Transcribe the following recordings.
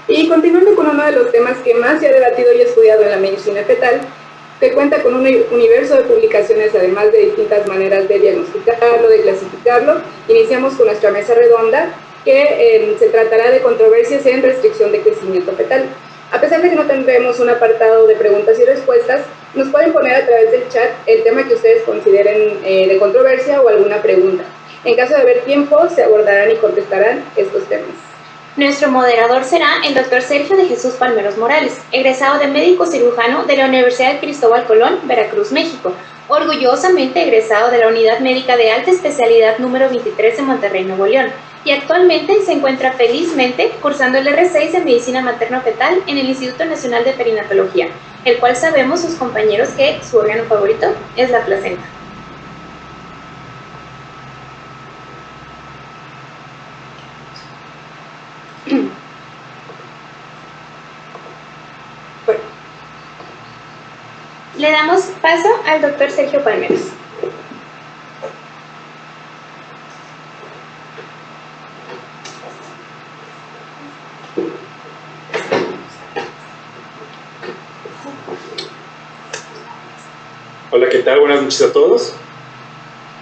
Y continuando con uno de los temas que más se ha debatido y estudiado en la medicina fetal, que cuenta con un universo de publicaciones, además de distintas maneras de diagnosticarlo, de clasificarlo, iniciamos con nuestra mesa redonda, que se tratará de controversias en restricción de crecimiento fetal. A pesar de que no tendremos un apartado de preguntas y respuestas, nos pueden poner a través del chat el tema que ustedes consideren de controversia o alguna pregunta. En caso de haber tiempo, se abordarán y contestarán estos temas. Nuestro moderador será el Dr. Sergio de Jesús Palmeros Morales, egresado de médico cirujano de la Universidad Cristóbal Colón, Veracruz, México, orgullosamente egresado de la Unidad Médica de Alta Especialidad número 23 de Monterrey, Nuevo León, y actualmente se encuentra felizmente cursando el R6 de Medicina Materno-Fetal en el Instituto Nacional de Perinatología, el cual sabemos sus compañeros que su órgano favorito es la placenta. Bueno, le damos paso al doctor Sergio Palmeros. Hola, ¿qué tal? Buenas noches a todos.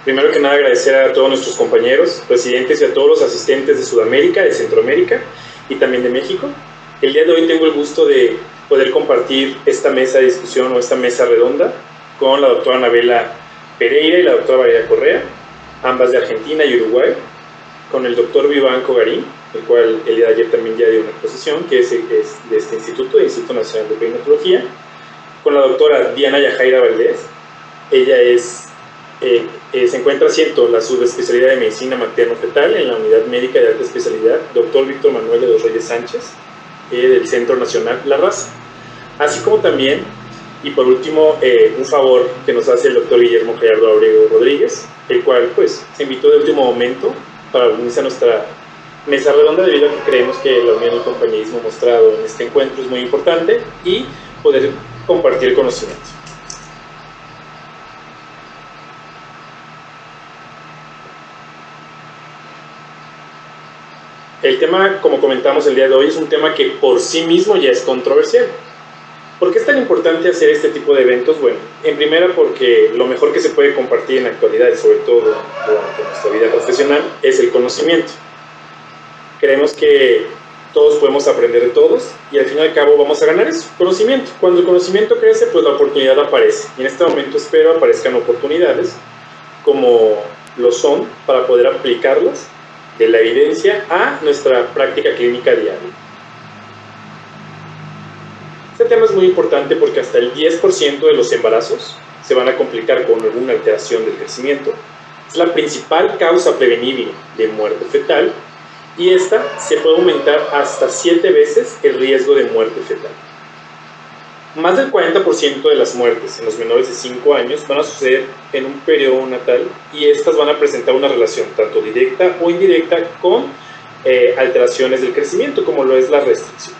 Primero que nada, agradecer a todos nuestros compañeros, residentes y a todos los asistentes de Sudamérica, de Centroamérica y también de México. El día de hoy tengo el gusto de poder compartir esta mesa de discusión o esta mesa redonda con la doctora Anabela Pereira y la doctora Valeria Correa, ambas de Argentina y Uruguay, con el doctor Vivanco Garín, el cual el día de ayer también ya dio una exposición, que es de este instituto, el Instituto Nacional de Perinatología, con la doctora Diana Yajaira Valdés. Ella se encuentra haciendo la subespecialidad de Medicina Materno-Fetal en la Unidad Médica de Alta Especialidad Dr. Víctor Manuel de los Reyes Sánchez, del Centro Nacional La Raza. Así como también, y por último, un favor que nos hace el doctor Guillermo Gerardo Abrego Rodríguez, el cual pues se invitó de último momento para unirse a nuestra mesa redonda, debido a que creemos que la unión y el compañerismo mostrado en este encuentro es muy importante y poder compartir conocimiento. El tema, como comentamos el día de hoy, es un tema que por sí mismo ya es controversial. ¿Por qué es tan importante hacer este tipo de eventos? Bueno, en primera porque lo mejor que se puede compartir en la actualidad y sobre todo durante nuestra vida profesional es el conocimiento. Creemos que todos podemos aprender de todos y al fin y al cabo vamos a ganar eso, conocimiento. Cuando el conocimiento crece, pues la oportunidad aparece. Y en este momento espero aparezcan oportunidades como lo son para poder aplicarlas de la evidencia a nuestra práctica clínica diaria. Este tema es muy importante porque hasta el 10% de los embarazos se van a complicar con alguna alteración del crecimiento. Es la principal causa prevenible de muerte fetal y esta se puede aumentar hasta 7 veces el riesgo de muerte fetal. Más del 40% de las muertes en los menores de 5 años van a suceder en un periodo natal y estas van a presentar una relación tanto directa o indirecta con alteraciones del crecimiento, como lo es la restricción.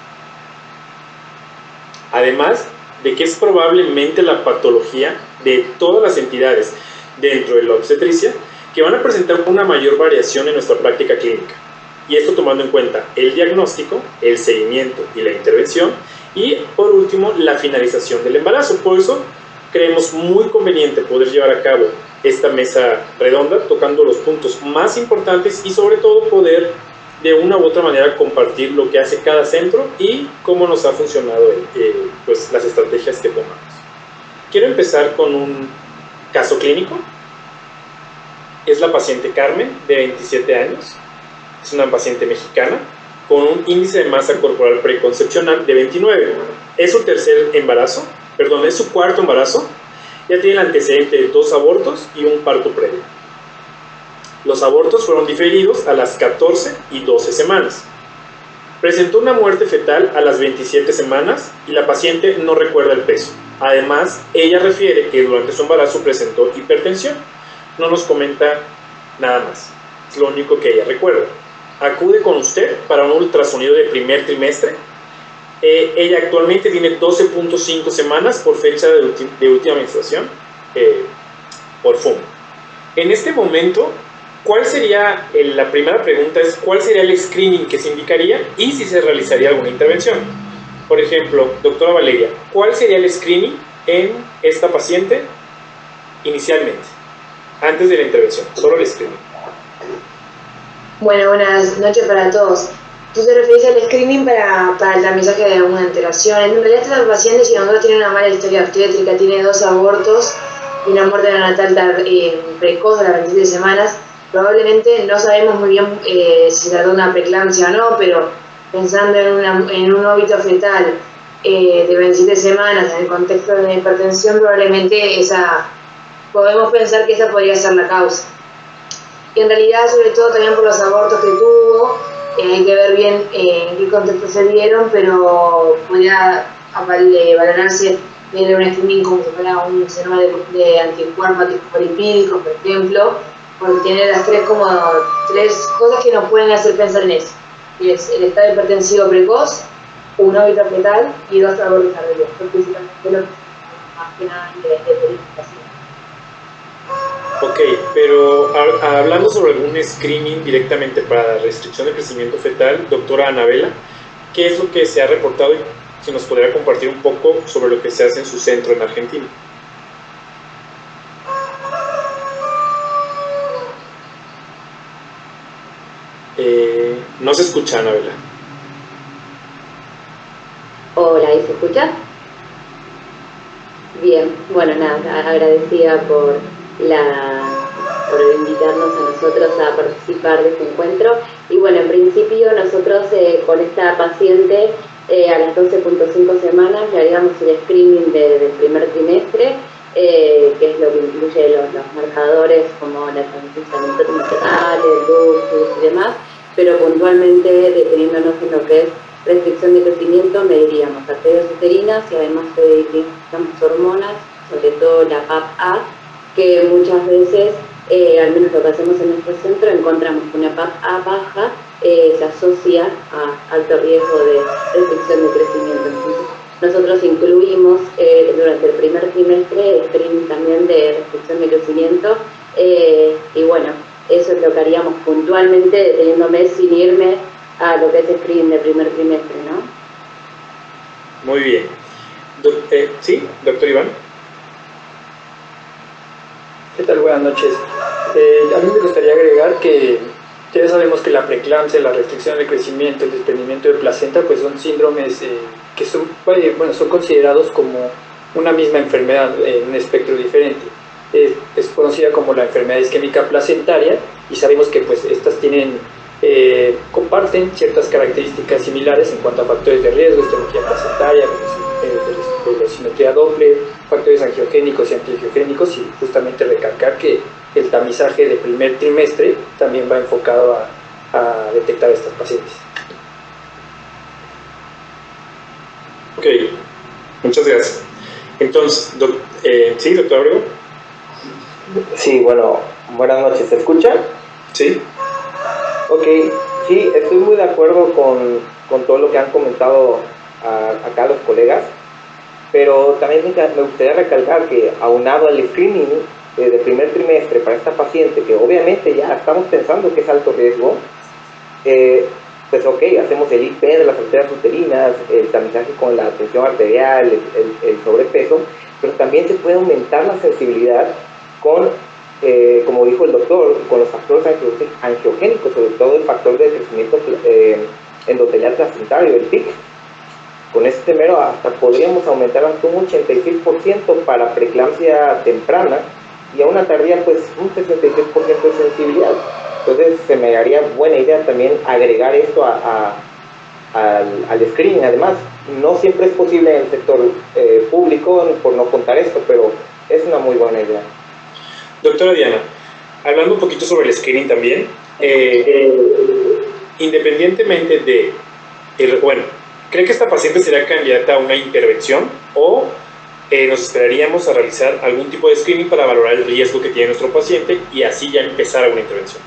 Además de que es probablemente la patología de todas las entidades dentro de la obstetricia que van a presentar una mayor variación en nuestra práctica clínica. Y esto tomando en cuenta el diagnóstico, el seguimiento y la intervención, y por último la finalización del embarazo. Por eso creemos muy conveniente poder llevar a cabo esta mesa redonda tocando los puntos más importantes y sobre todo poder de una u otra manera compartir lo que hace cada centro y cómo nos ha funcionado pues las estrategias que tomamos. Quiero empezar con un caso clínico. Es la paciente Carmen, de 27 años. Es una paciente mexicana con un índice de masa corporal preconcepcional de 29. Es su es su cuarto embarazo. Ya tiene el antecedente de 2 abortos y un parto previo. Los abortos fueron diferidos a las 14 y 12 semanas. Presentó una muerte fetal a las 27 semanas y la paciente no recuerda el peso. Además, ella refiere que durante su embarazo presentó hipertensión. No nos comenta nada más. Es lo único que ella recuerda. Acude con usted para un ultrasonido de primer trimestre. Ella actualmente tiene 12.5 semanas por fecha de última menstruación por FUM. En este momento ¿cuál sería, la primera pregunta es, ¿cuál sería el screening que se indicaría y si se realizaría alguna intervención? Por ejemplo, doctora Valeria, ¿cuál sería el screening en esta paciente inicialmente, antes de la intervención? Solo el screening. Bueno, buenas noches para todos. Tú te referís al screening para el tamizaje de alguna alteración. En realidad esta paciente, si nosotros tiene una mala historia obstétrica, tiene 2 abortos y una muerte neonatal precoz de las 27 semanas, probablemente no sabemos muy bien si se trató de una preeclampsia o no, pero pensando en un óbito fetal de 27 semanas en el contexto de una hipertensión, probablemente podemos pensar que esa podría ser la causa. Y en realidad, sobre todo también por los abortos que tuvo, hay que ver bien en qué contexto se dieron, pero podría valorarse de un screening como si fuera un síndrome de anticuerpos antifolipídicos, por ejemplo, porque tiene las tres cosas que nos pueden hacer pensar en eso. Y es el estado hipertensivo precoz, un óbito fetal y 2 abortos tardíos. Esto principalmente lo que más que nada de verificación. Ok, pero hablando sobre algún screening directamente para la restricción de crecimiento fetal, doctora Anabela, ¿qué es lo que se ha reportado y si nos podría compartir un poco sobre lo que se hace en su centro en Argentina? No se escucha, Anabela. Hola, ¿y se escucha? Bien, bueno, nada, agradecida por invitarnos a nosotros a participar de este encuentro. Y bueno, en principio nosotros con esta paciente a las 12.5 semanas le haríamos el screening del primer trimestre, que es lo que incluye los marcadores como la transmisión fetal, el ductus y demás, pero puntualmente deteniéndonos en lo que es restricción de crecimiento, mediríamos arterias uterinas y además identificamos hormonas, sobre todo la PAP-A, que muchas veces, al menos lo que hacemos en nuestro centro, encontramos que una PAP-A baja se asocia a alto riesgo de restricción de crecimiento. Entonces, nosotros incluimos durante el primer trimestre el screening también de restricción de crecimiento, y bueno, eso es lo que haríamos puntualmente, deteniéndome sin irme a lo que es screening de primer trimestre, ¿no? Muy bien. ¿Sí, doctor Iván? ¿Qué tal? Buenas noches. A mí me gustaría agregar que ya sabemos que la preeclampsia, la restricción del crecimiento, el desprendimiento de placenta, pues son síndromes que son considerados como una misma enfermedad en un espectro diferente. Es conocida como la enfermedad isquémica placentaria y sabemos que pues estas comparten ciertas características similares en cuanto a factores de riesgo, histología placentaria, velocimetría Doppler, factores angiogénicos y antiangiogénicos, y justamente recalcar que el tamizaje de primer trimestre también va enfocado a detectar a estas pacientes. Ok, muchas gracias. Entonces, ¿sí, doctor Abrego? Sí, bueno, buenas noches. ¿Se escucha? Sí. Ok, sí, estoy muy de acuerdo con todo lo que han comentado acá los colegas, pero también me gustaría recalcar que aunado al screening de primer trimestre para esta paciente, que obviamente ya estamos pensando que es alto riesgo, pues ok, hacemos el IP de las arterias uterinas, el tamizaje con la tensión arterial, el sobrepeso, pero también se puede aumentar la sensibilidad con, como dijo el doctor, con los factores angiogénicos, sobre todo el factor de crecimiento endotelial placentario, el PIC. Con este mero hasta podríamos aumentar hasta un 86% para preeclampsia temprana y a una tardía pues un 66% de sensibilidad. Entonces se me haría buena idea también agregar esto al screening. Además, no siempre es posible en el sector público por no contar esto, pero es una muy buena idea. Doctora Diana, hablando un poquito sobre el screening también, independientemente de, ¿cree que esta paciente será candidata a una intervención o nos esperaríamos a realizar algún tipo de screening para valorar el riesgo que tiene nuestro paciente y así ya empezar alguna intervención?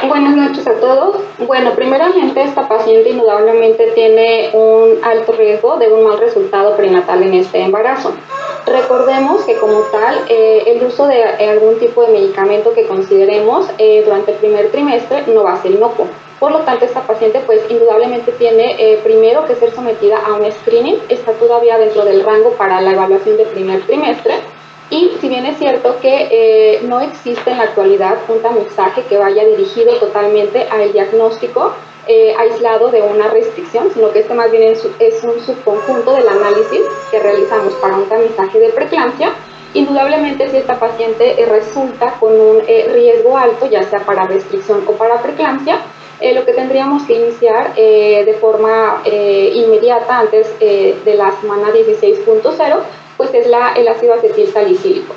Buenas noches a todos. Bueno, primeramente esta paciente indudablemente tiene un alto riesgo de un mal resultado prenatal en este embarazo. Recordemos que como tal, el uso de algún tipo de medicamento que consideremos durante el primer trimestre no va a ser inocuo. Por lo tanto, esta paciente pues indudablemente tiene primero que ser sometida a un screening, está todavía dentro del rango para la evaluación del primer trimestre. Y si bien es cierto que no existe en la actualidad un tamizaje que vaya dirigido totalmente al diagnóstico aislado de una restricción, sino que este más bien es un subconjunto del análisis que realizamos para un tamizaje de preeclampsia, indudablemente si esta paciente resulta con un riesgo alto, ya sea para restricción o para preeclampsia, lo que tendríamos que iniciar de forma inmediata antes de la semana 16.0, pues es el ácido acetil salicílico.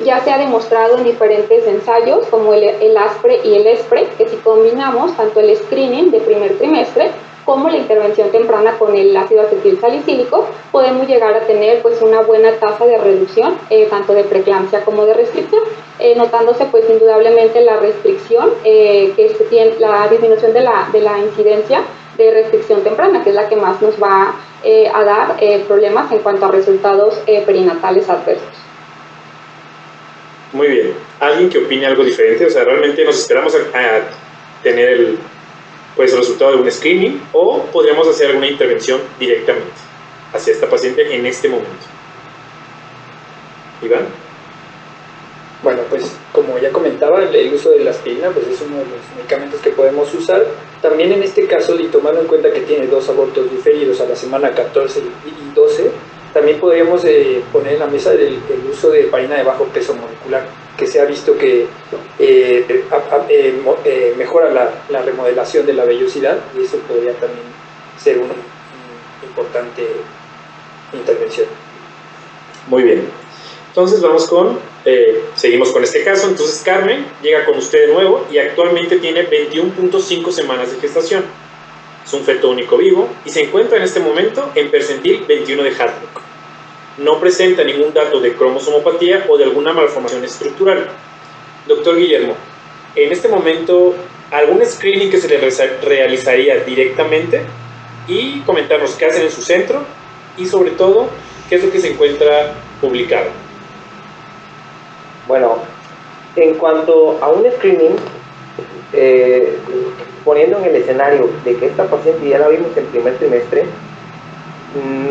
Ya se ha demostrado en diferentes ensayos como el ASPRE y el ESPRE que si combinamos tanto el screening de primer trimestre como la intervención temprana con el ácido acetil salicílico, podemos llegar a tener pues una buena tasa de reducción tanto de preeclampsia como de restricción, notándose pues indudablemente la restricción que se tiene, la disminución de la incidencia de restricción temprana, que es la que más nos va a dar problemas en cuanto a resultados perinatales adversos. Muy bien. ¿Alguien que opine algo diferente? O sea, ¿realmente nos esperamos a tener el resultado de un screening o podríamos hacer alguna intervención directamente hacia esta paciente en este momento? Iván. Bueno, pues como ya comentaba, el uso de la aspirina pues es uno de los medicamentos que podemos usar. También en este caso, y tomando en cuenta que tiene 2 abortos diferidos a la semana 14 y 12, también podríamos poner en la mesa el uso de heparina de bajo peso molecular, que se ha visto que mejora la remodelación de la vellosidad, y eso podría también ser una importante intervención. Muy bien. Entonces vamos seguimos con este caso. Entonces Carmen llega con usted de nuevo y actualmente tiene 21.5 semanas de gestación. Es un feto único vivo y se encuentra en este momento en percentil 21 de Hartnock. No presenta ningún dato de cromosomopatía o de alguna malformación estructural. Doctor Guillermo, en este momento, ¿algún screening que se le realizaría directamente? Y comentarnos qué hacen en su centro y sobre todo, qué es lo que se encuentra publicado. Bueno, en cuanto a un screening, poniendo en el escenario de que esta paciente ya la vimos en primer trimestre,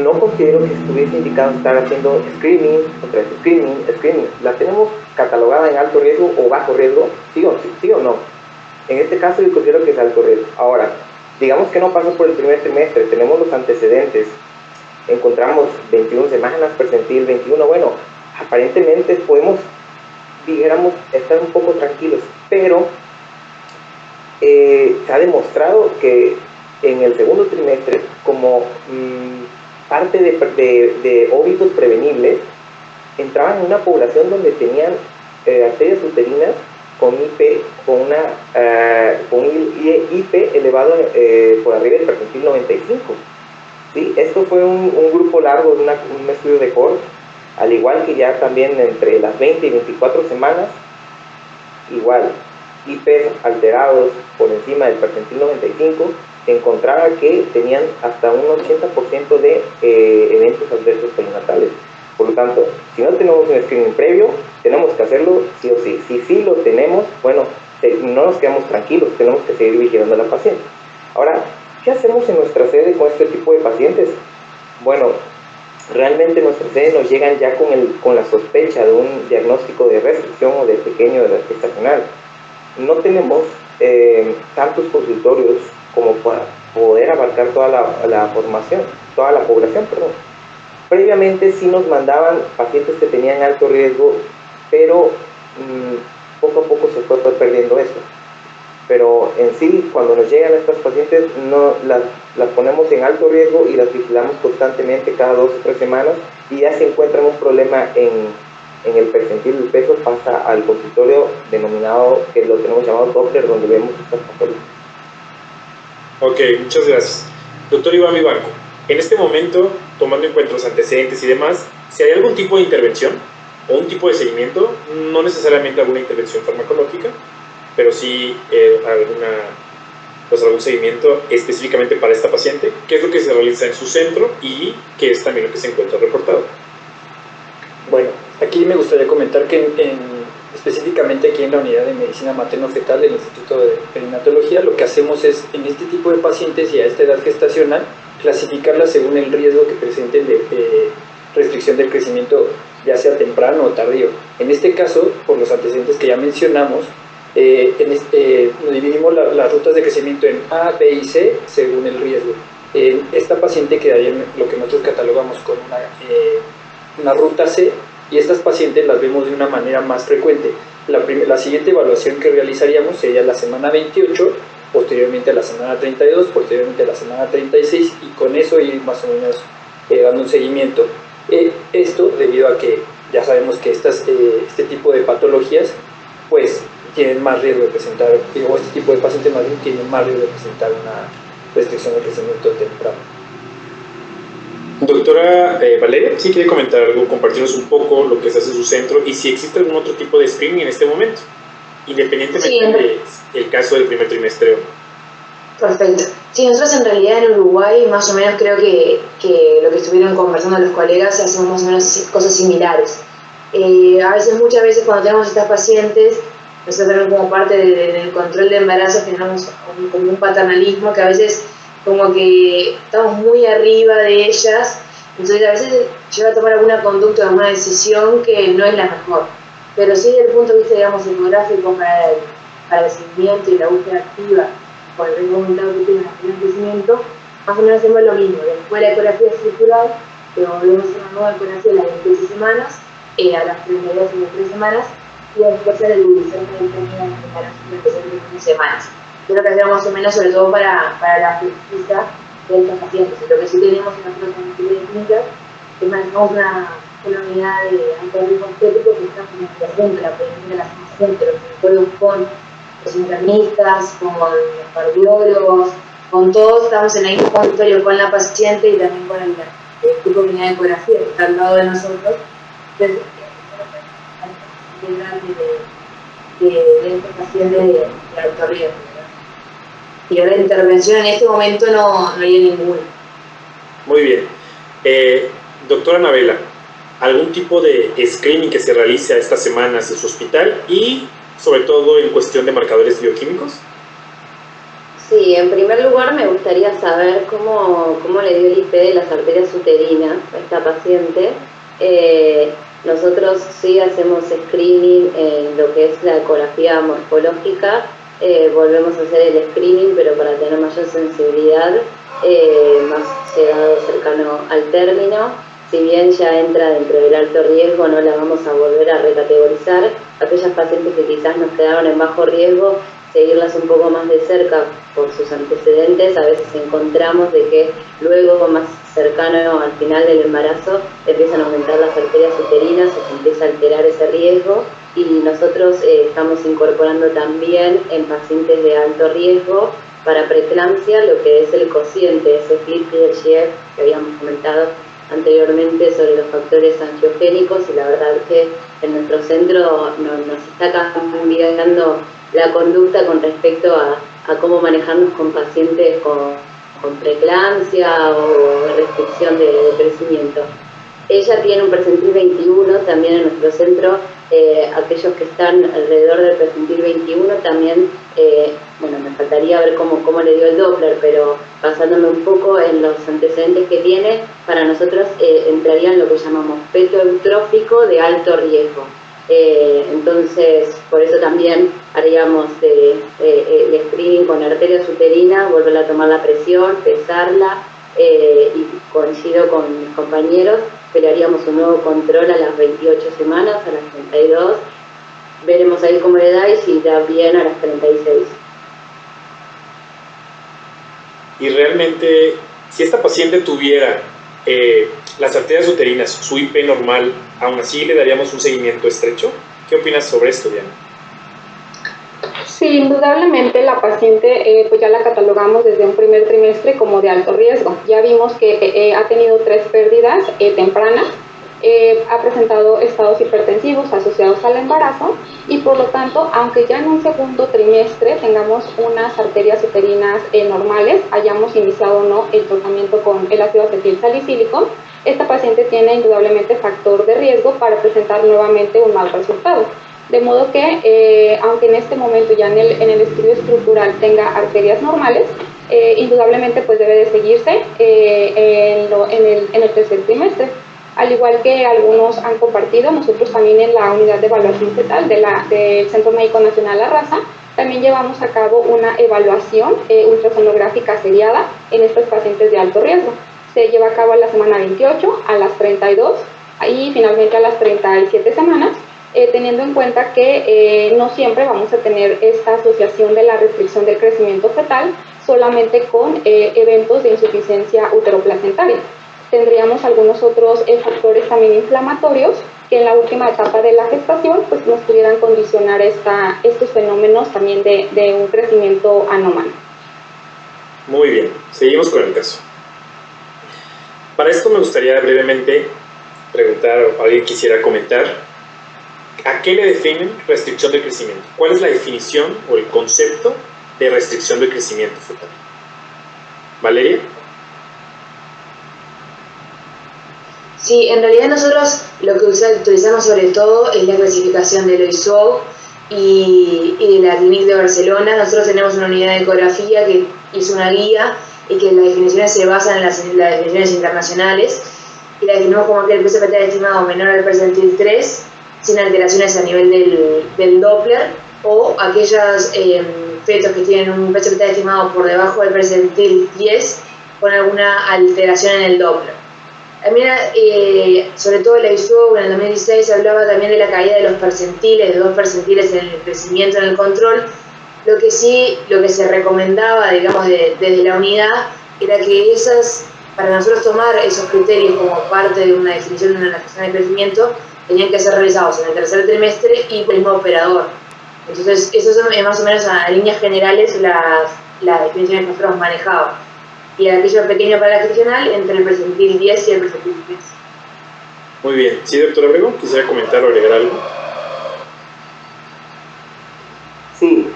no considero que estuviese indicado estar haciendo screening, otra vez screening. ¿La tenemos catalogada en alto riesgo o bajo riesgo? ¿Sí o no? En este caso yo considero que es alto riesgo. Ahora, digamos que no pasó por el primer trimestre, tenemos los antecedentes, encontramos 21 semanas, percentil 21, bueno, aparentemente podemos, digamos, estar un poco tranquilos, pero se ha demostrado que en el segundo trimestre, como parte de óbitos prevenibles, entraban en una población donde tenían arterias uterinas con IP, con un IP elevado por arriba del percentil 95. ¿Sí? Esto fue un grupo largo, un estudio de cohort, al igual que ya también entre las 20 y 24 semanas, igual, IPs alterados por encima del percentil 95, se encontraba que tenían hasta un 80% de eventos adversos perinatales. Por lo tanto, si no tenemos un screening previo, tenemos que hacerlo sí o sí. Si sí lo tenemos, bueno, no nos quedamos tranquilos, tenemos que seguir vigilando a la paciente. Ahora, ¿qué hacemos en nuestra sede con este tipo de pacientes? Bueno, realmente en nuestra sede nos llegan ya con la sospecha de un diagnóstico de restricción o de pequeño gestacional. No tenemos tantos consultorios como para poder abarcar toda la población. Previamente sí nos mandaban pacientes que tenían alto riesgo, pero poco a poco se fue perdiendo eso. Pero en sí, cuando nos llegan estas pacientes, no las ponemos en alto riesgo y las vigilamos constantemente cada 2 o 3 semanas, y ya se encuentran un problema en el percentil del peso, pasa al consultorio denominado, que lo tenemos llamado Doppler, donde vemos estas patologías. Ok, muchas gracias. Doctor Iván Vivanco, en este momento, tomando en cuenta los antecedentes y demás, si hay algún tipo de intervención o un tipo de seguimiento, no necesariamente alguna intervención farmacológica, pero sí algún seguimiento específicamente para esta paciente, qué es lo que se realiza en su centro y qué es también lo que se encuentra reportado. Bueno, aquí me gustaría comentar que específicamente aquí en la unidad de medicina materno-fetal del Instituto de Perinatología, lo que hacemos es, en este tipo de pacientes y a esta edad gestacional, clasificarlas según el riesgo que presenten de restricción del crecimiento, ya sea temprano o tardío. En este caso, por los antecedentes que ya mencionamos, nos dividimos las rutas de crecimiento en A, B y C según el riesgo. Esta paciente quedaría en lo que nosotros catalogamos con una ruta C, y estas pacientes las vemos de una manera más frecuente. La siguiente evaluación que realizaríamos sería la semana 28, posteriormente a la semana 32, posteriormente a la semana 36, y con eso ir más o menos dando un seguimiento. Esto debido a que ya sabemos que este tipo de patologías pues tienen más riesgo de presentar, o este tipo de pacientes más bien tienen más riesgo de presentar una restricción de crecimiento temprano. Doctora Valeria, ¿sí quiere comentar algo, compartirnos un poco lo que se hace en su centro y si existe algún otro tipo de screening en este momento, independientemente del caso del primer trimestre? Perfecto. Sí, nosotros en realidad en Uruguay más o menos creo que lo que estuvieron conversando los colegas hacemos más o menos cosas similares. Muchas veces cuando tenemos estas pacientes, nosotros también como parte del control de embarazo generamos como un paternalismo que a veces como que estamos muy arriba de ellas, entonces a veces lleva a tomar alguna conducta, alguna decisión que no es la mejor. Pero sí desde el punto de vista, digamos, etnográfico para el seguimiento y la búsqueda activa, por el riesgo aumentado que tiene el crecimiento, más o menos hacemos lo mismo. Después de la ecografía estructural, que volvemos a hacer una nueva ecografía a las 13 semanas, a las 32 y 3 semanas, y después a la división del término de embarazo de 21 semanas. Es lo que hacemos más o menos, sobre todo para la justicia de estos pacientes. Lo que sí tenemos en nosotros en la clínica, que manejamos una unidad de antibiótico obstétrico que está en la prevención de la gente, los ginecólogos con los internistas, con los cardiólogos, con todos, estamos en el mismo consultorio con la paciente y también con el equipo de unidad de ecografía que está al lado de nosotros. Entonces, de estos pacientes de alto riesgo. Y ahora la intervención en este momento no hay ninguna. Muy bien. Doctora Anabela, ¿algún tipo de screening que se realice a estas semanas en su hospital y sobre todo en cuestión de marcadores bioquímicos? Sí, en primer lugar me gustaría saber cómo le dio el IP de las arterias uterinas a esta paciente. Nosotros sí hacemos screening en lo que es la ecografía morfológica. Volvemos a hacer el screening, pero para tener mayor sensibilidad, más llegado cercano al término. Si bien ya entra dentro del alto riesgo, no la vamos a volver a recategorizar. Aquellas pacientes que quizás nos quedaron en bajo riesgo, seguirlas un poco más de cerca por sus antecedentes. A veces encontramos de que luego, más cercano al final del embarazo, empiezan a aumentar las arterias uterinas o se empieza a alterar ese riesgo. Y nosotros estamos incorporando también en pacientes de alto riesgo para preeclampsia lo que es el cociente, ese FLIP-PLGF que habíamos comentado anteriormente sobre los factores angiogénicos, y la verdad que en nuestro centro nos está cambiando la conducta con respecto a cómo manejarnos con pacientes con preeclampsia o restricción de crecimiento. Ella tiene un percentil 21 también en nuestro centro. Aquellos que están alrededor del percentil 21 también, me faltaría ver cómo le dio el Doppler, pero basándome un poco en los antecedentes que tiene, para nosotros entraría en lo que llamamos feto eutrófico de alto riesgo. Entonces, por eso también haríamos el screening con arterias uterinas, volver a tomar la presión, pesarla, y coincido con mis compañeros, que le haríamos un nuevo control a las 28 semanas, a las 32, veremos ahí cómo le da y si da bien a las 36. Y realmente, si esta paciente tuviera las arterias uterinas, su IP normal, aún así le daríamos un seguimiento estrecho. ¿Qué opinas sobre esto, Diana? Sí, indudablemente la paciente pues ya la catalogamos desde un primer trimestre como de alto riesgo. Ya vimos que ha tenido 3 pérdidas tempranas, ha presentado estados hipertensivos asociados al embarazo y por lo tanto, aunque ya en un segundo trimestre tengamos unas arterias uterinas normales, hayamos iniciado o no el tratamiento con el ácido acetil salicílico, esta paciente tiene indudablemente factor de riesgo para presentar nuevamente un mal resultado. De modo que, aunque en este momento ya en el estudio estructural tenga arterias normales, indudablemente pues debe de seguirse en el tercer trimestre. Al igual que algunos han compartido, nosotros también en la unidad de evaluación fetal del Centro Médico Nacional La Raza, también llevamos a cabo una evaluación ultrasonográfica seriada en estos pacientes de alto riesgo. Se lleva a cabo a la semana 28, a las 32 y finalmente a las 37 semanas, teniendo en cuenta que no siempre vamos a tener esta asociación de la restricción del crecimiento fetal solamente con eventos de insuficiencia uteroplacentaria. Tendríamos algunos otros factores también inflamatorios que en la última etapa de la gestación pues nos pudieran condicionar estos fenómenos también de un crecimiento anómalo. Muy bien, seguimos con el caso. Para esto me gustaría brevemente preguntar, o alguien quisiera comentar, ¿a qué le definen restricción de crecimiento? ¿Cuál es la definición o el concepto de restricción de crecimiento fetal? ¿Valeria? Sí, en realidad nosotros lo que utilizamos sobre todo es la clasificación de Loiseau y de la Clinique de Barcelona. Nosotros tenemos una unidad de ecografía que hizo una guía y que las definiciones se basan en las definiciones internacionales y la definimos como que el peso fetal estimado menor al percentil 3 sin alteraciones a nivel del Doppler, o aquellos fetos que tienen un peso fetal estimado por debajo del percentil 10 con alguna alteración en el Doppler. También, sobre todo la ISO en el 2016 se hablaba también de la caída de los percentiles, de 2 percentiles en el crecimiento, en el control. Lo que se recomendaba, digamos, desde la unidad, era que para nosotros tomar esos criterios como parte de una definición de una restricción de crecimiento, tenían que ser realizados en el tercer trimestre y por el mismo operador. Entonces, esas son más o menos a líneas generales las definiciones que nosotros manejamos. Y aquello pequeño para la gestacional entre el percentil 10 y el percentil 10. Muy bien. Sí, doctor Abrego, quisiera comentar o agregar algo. Sí,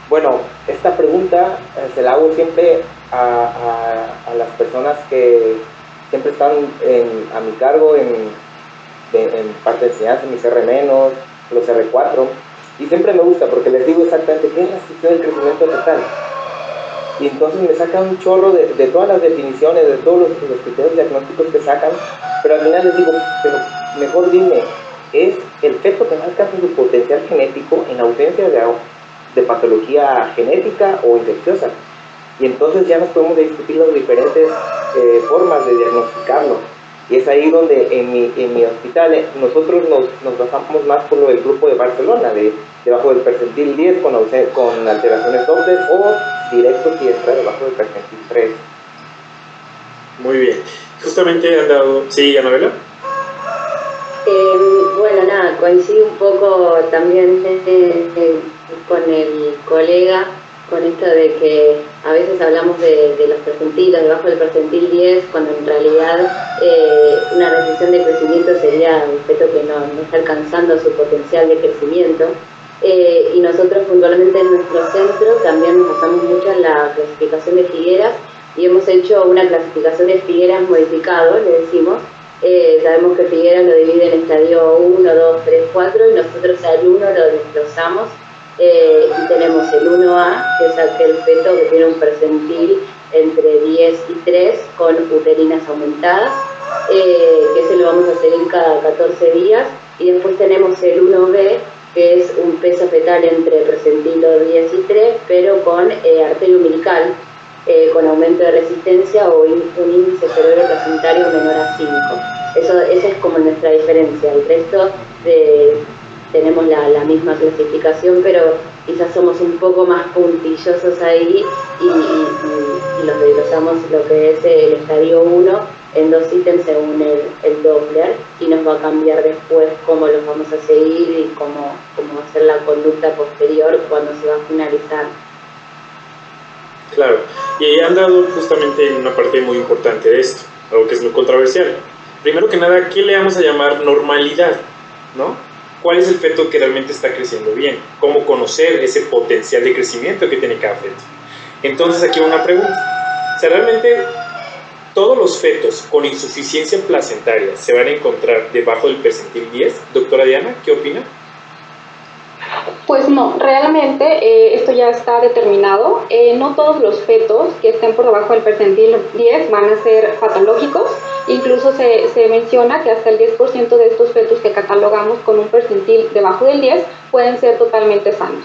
bueno, esta pregunta se la hago siempre a las personas que siempre están a mi cargo en parte de enseñanza, en mis R-, los R4, y siempre me gusta porque les digo exactamente qué es restricción del crecimiento fetal. Y entonces me sacan un chorro de todas las definiciones, de todos los criterios diagnósticos que sacan, pero al final les digo, pero mejor dime, ¿es el feto que no alcanza su potencial genético en ausencia de patología genética o infecciosa? Y entonces ya nos podemos discutir las diferentes formas de diagnosticarlo. Y es ahí donde en mi hospital nosotros nos basamos más por lo del grupo de Barcelona, debajo del percentil 10 con alteraciones Doppler, o directo si entra debajo del percentil 3. Muy bien. Justamente han dado... Sí, Anabela. Bueno, nada, coincido un poco también con el colega, con esto de que a veces hablamos de los percentiles, debajo del percentil 10, cuando en realidad una restricción de crecimiento sería un feto que no está alcanzando su potencial de crecimiento. Y nosotros puntualmente en nuestro centro también nos basamos mucho en la clasificación de Figueras y hemos hecho una clasificación de Figueras modificado, le decimos. Sabemos que Figueras lo divide en estadio 1, 2, 3, 4 y nosotros al 1 lo desglosamos y tenemos el 1A, que es aquel feto que tiene un percentil entre 10 y 3 con uterinas aumentadas, que ese lo vamos a seguir cada 14 días, y después tenemos el 1B, que es un peso fetal entre percentil 10 y 3, pero con arteria umbilical, con aumento de resistencia o un índice cerebro placentario menor a 5. Esa es como nuestra diferencia. El resto tenemos la misma clasificación, pero quizás somos un poco más puntillosos ahí y los desglosamos lo que es el estadio 1 en 2 ítems según el Doppler, y nos va a cambiar después cómo los vamos a seguir y cómo va a ser la conducta posterior cuando se va a finalizar. Claro, y han dado justamente una parte muy importante de esto, algo que es muy controversial. primero que nada, ¿qué le vamos a llamar normalidad? ¿No? ¿Cuál es el feto que realmente está creciendo bien? ¿Cómo conocer ese potencial de crecimiento que tiene cada feto? Entonces aquí una pregunta. O sea, ¿realmente todos los fetos con insuficiencia placentaria se van a encontrar debajo del percentil 10? Doctora Diana, ¿qué opina? Pues no, realmente esto ya está determinado. No todos los fetos que estén por debajo del percentil 10 van a ser patológicos. Incluso se menciona que hasta el 10% de estos fetos que catalogamos con un percentil debajo del 10 pueden ser totalmente sanos.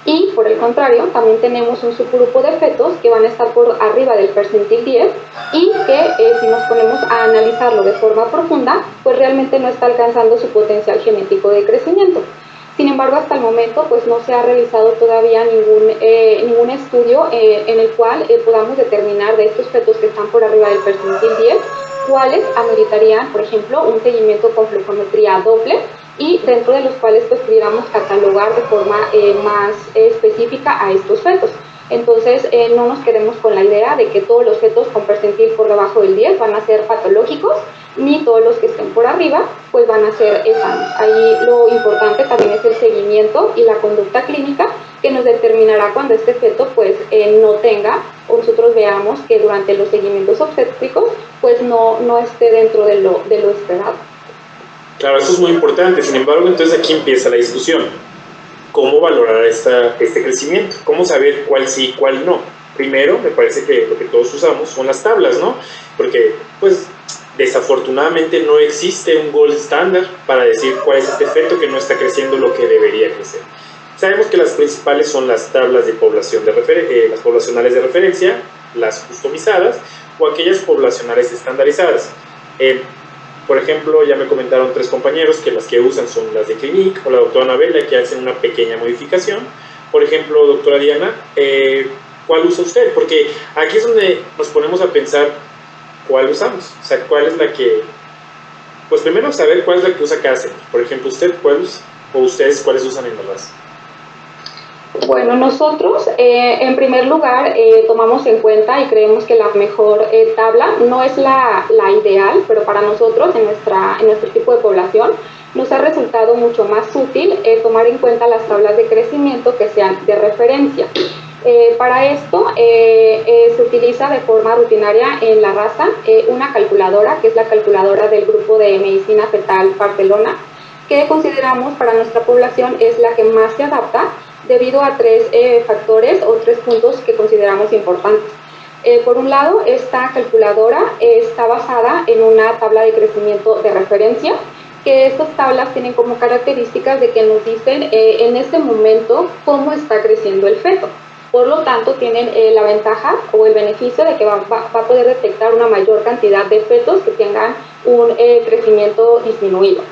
Y por el contrario, también tenemos un subgrupo de fetos que van a estar por arriba del percentil 10 y que si nos ponemos a analizarlo de forma profunda, pues realmente no está alcanzando su potencial genético de crecimiento. Sin embargo, hasta el momento pues no se ha realizado todavía ningún estudio en el cual podamos determinar de estos fetos que están por arriba del percentil 10 cuáles ameritarían, por ejemplo, un seguimiento con flujometría Doppler y dentro de los cuales pues pudiéramos catalogar de forma más específica a estos fetos. Entonces no nos quedemos con la idea de que todos los fetos con percentil por debajo del 10 van a ser patológicos, ni todos los que estén por arriba pues van a ser sanos. Ahí lo importante también es el seguimiento y la conducta clínica que nos determinará cuando este feto pues no tenga, o nosotros veamos que durante los seguimientos obstétricos pues no esté dentro de lo esperado. Claro, eso es muy importante. Sin embargo, entonces aquí empieza la discusión. ¿Cómo valorar este crecimiento? ¿Cómo saber cuál sí y cuál no? Primero, me parece que lo que todos usamos son las tablas, ¿no? Porque, pues, desafortunadamente no existe un gold estándar para decir cuál es este feto que no está creciendo lo que debería crecer. Sabemos que las principales son las tablas de población las poblacionales de referencia, las customizadas o aquellas poblacionales estandarizadas. Por ejemplo, ya me comentaron 3 compañeros que las que usan son las de Clinique o la doctora Anabela, que hacen una pequeña modificación. Por ejemplo, doctora Diana, ¿cuál usa usted? Porque aquí es donde nos ponemos a pensar cuál usamos. O sea, cuál es la que... Pues primero saber cuál es la que usa cada centro. Por ejemplo, ¿usted cuál usa? ¿O ustedes cuáles usan en la raza? Bueno, nosotros en primer lugar tomamos en cuenta y creemos que la mejor tabla no es la ideal, pero para nosotros en nuestro tipo de población nos ha resultado mucho más útil tomar en cuenta las tablas de crecimiento que sean de referencia. Para esto se utiliza de forma rutinaria en la raza una calculadora, que es la calculadora del grupo de medicina fetal Barcelona, que consideramos para nuestra población es la que más se adapta debido a 3 factores o 3 puntos que consideramos importantes. Por un lado, esta calculadora está basada en una tabla de crecimiento de referencia, que estas tablas tienen como características de que nos dicen en este momento cómo está creciendo el feto. Por lo tanto, tienen la ventaja o el beneficio de que va a poder detectar una mayor cantidad de fetos que tengan un crecimiento disminuido.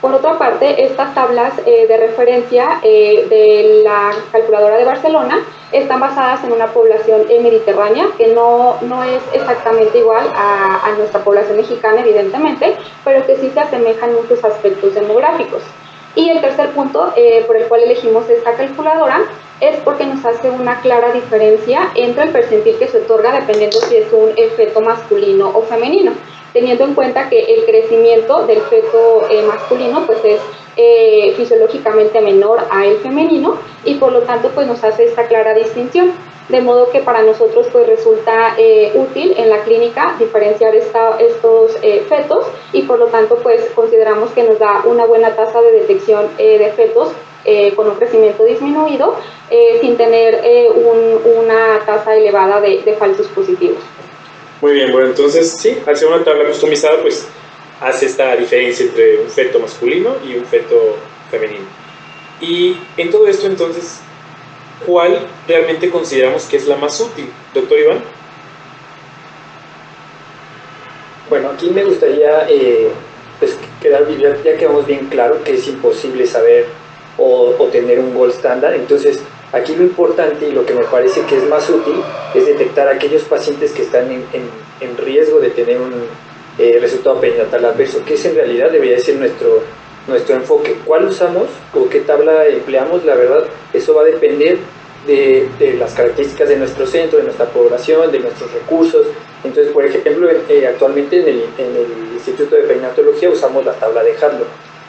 Por otra parte, estas tablas de referencia de la calculadora de Barcelona están basadas en una población mediterránea que no es exactamente igual a nuestra población mexicana, evidentemente, pero que sí se asemejan en muchos aspectos demográficos. Y el tercer punto por el cual elegimos esta calculadora es porque nos hace una clara diferencia entre el percentil que se otorga dependiendo si es un feto masculino o femenino, teniendo en cuenta que el crecimiento del feto masculino pues es fisiológicamente menor a el femenino y por lo tanto pues nos hace esta clara distinción, de modo que para nosotros pues resulta útil en la clínica diferenciar estos fetos y por lo tanto pues consideramos que nos da una buena tasa de detección de fetos con un crecimiento disminuido sin tener una tasa elevada de falsos positivos. Muy bien, bueno, entonces sí, al ser una tabla customizada, pues hace esta diferencia entre un feto masculino y un feto femenino. Y en todo esto, entonces, ¿cuál realmente consideramos que es la más útil? Doctor Iván. Bueno, aquí me gustaría pues ya quedamos bien claro que es imposible saber o tener un gold estándar. Entonces, aquí lo importante y lo que me parece que es más útil es detectar a aquellos pacientes que están en riesgo de tener un resultado perinatal adverso, que es en realidad debería ser nuestro enfoque. ¿Cuál usamos o qué tabla empleamos? La verdad, eso va a depender de las características de nuestro centro, de nuestra población, de nuestros recursos. Entonces, por ejemplo, actualmente en el Instituto de Perinatología usamos la tabla de Hadley.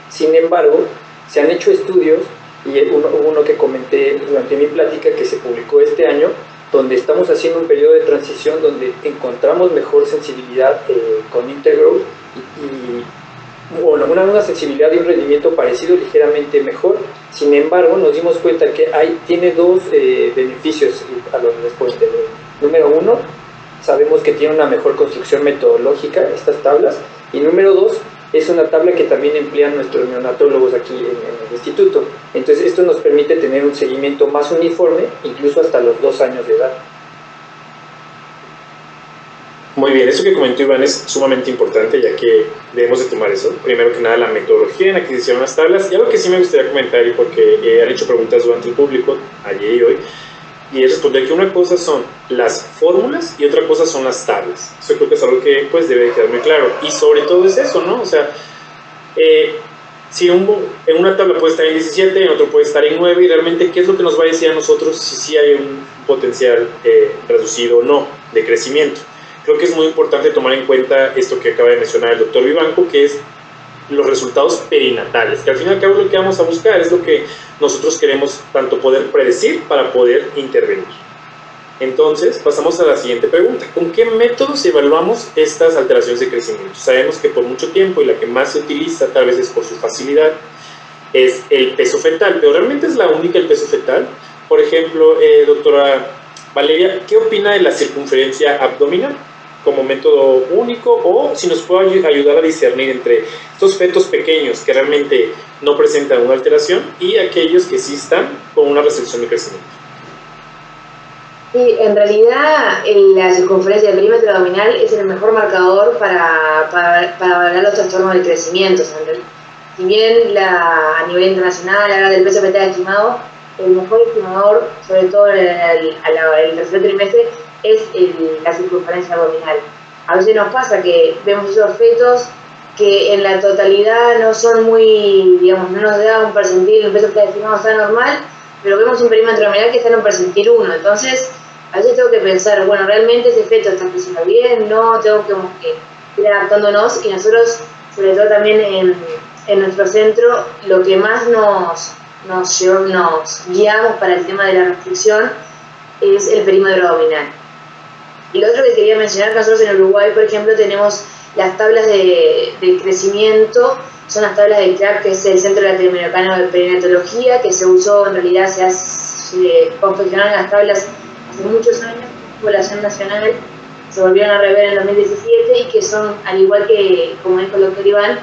Sin embargo, se han hecho estudios, y uno que comenté durante mi plática que se publicó este año, donde estamos haciendo un periodo de transición donde encontramos mejor sensibilidad con Intergrowth y bueno, una sensibilidad y un rendimiento parecido, ligeramente mejor. Sin embargo, nos dimos cuenta que tiene dos beneficios a los respuestas. Número uno, sabemos que tiene una mejor construcción metodológica estas tablas, y número dos, es una tabla que también emplean nuestros neonatólogos aquí en el instituto. Entonces esto nos permite tener un seguimiento más uniforme, incluso hasta los 2 años de edad. Muy bien, eso que comentó Iván es sumamente importante, ya que debemos de tomar eso. Primero que nada, la metodología en la que se hicieron las tablas, y algo que sí me gustaría comentar, y porque han hecho preguntas durante el público, ayer y hoy, y es responder que una cosa son las fórmulas y otra cosa son las tablas. Eso creo que es algo que pues debe quedar muy claro. Y sobre todo es eso, ¿no? O sea, si en una tabla puede estar en 17, en otro puede estar en 9, y realmente ¿qué es lo que nos va a decir a nosotros si sí hay un potencial reducido o no de crecimiento? Creo que es muy importante tomar en cuenta esto que acaba de mencionar el doctor Vivanco, que es los resultados perinatales, que al fin y al cabo lo que vamos a buscar es lo que nosotros queremos tanto poder predecir para poder intervenir. Entonces, pasamos a la siguiente pregunta. ¿Con qué métodos evaluamos estas alteraciones de crecimiento? Sabemos que por mucho tiempo, y la que más se utiliza, tal vez es por su facilidad, es el peso fetal, pero ¿realmente es la única el peso fetal? Por ejemplo, doctora Valeria, ¿qué opina de la circunferencia abdominal como método único, o si nos puede ayudar a discernir entre estos fetos pequeños que realmente no presentan una alteración y aquellos que sí están con una restricción de crecimiento? Sí, en realidad la circunferencia del perímetro abdominal es el mejor marcador para valorar los trastornos del crecimiento. Si bien a nivel internacional, la del peso fetal estimado, el mejor estimador, sobre todo en el tercer trimestre, es la circunferencia abdominal. A veces nos pasa que vemos esos fetos que en la totalidad no son muy, digamos, no nos da un percentil, el peso fetal estimado está normal, pero vemos un perímetro abdominal que está en un percentil 1. Entonces, a veces tengo que pensar, bueno, ¿realmente ese feto está creciendo bien? No, tengo que ir adaptándonos, y nosotros, sobre todo también en nuestro centro, lo que más nos guiamos para el tema de la restricción es el perímetro abdominal. Y lo otro que quería mencionar, que nosotros en Uruguay, por ejemplo, tenemos las tablas de crecimiento, son las tablas de CLAP, que es el Centro Latinoamericano de Perinatología, que se usó, en realidad se confeccionaron las tablas hace muchos años, población nacional, se volvieron a rever en 2017, y que son, al igual que, como dijo el doctor Iván,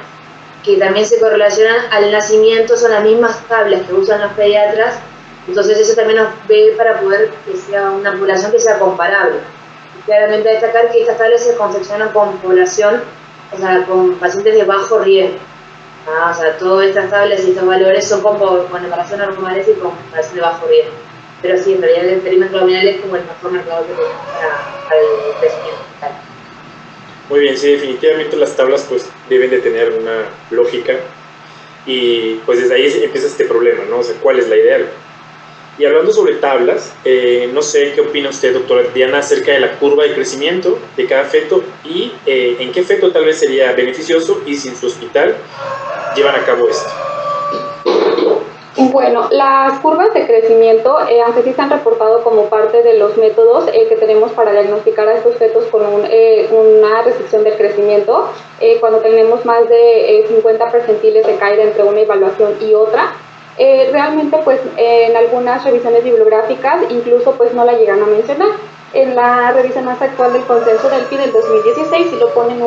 que también se correlacionan al nacimiento, son las mismas tablas que usan los pediatras. Entonces eso también nos ve para poder que sea una población que sea comparable. Y claramente destacar que estas tablas se confeccionan con población, o sea, con pacientes de bajo riesgo. O sea, todas estas tablas y estos valores son con embarazo normales y con pacientes de bajo riesgo. Pero sí, en realidad el perímetro abdominal es como el mejor marcador que tenemos para el crecimiento fetal. Muy bien, sí, definitivamente las tablas pues deben de tener una lógica, y pues desde ahí empieza este problema, ¿no? O sea, ¿cuál es la ideal? Y hablando sobre tablas, no sé qué opina usted, doctora Diana, acerca de la curva de crecimiento de cada feto, y en qué feto tal vez sería beneficioso y si en su hospital llevan a cabo esto. Bueno, las curvas de crecimiento, aunque sí se han reportado como parte de los métodos que tenemos para diagnosticar a estos fetos con una restricción del crecimiento, cuando tenemos más de 50 percentiles de caída entre una evaluación y otra, realmente pues en algunas revisiones bibliográficas incluso pues no la llegan a mencionar. En la revisión más actual del consenso del PI del 2016 sí lo ponen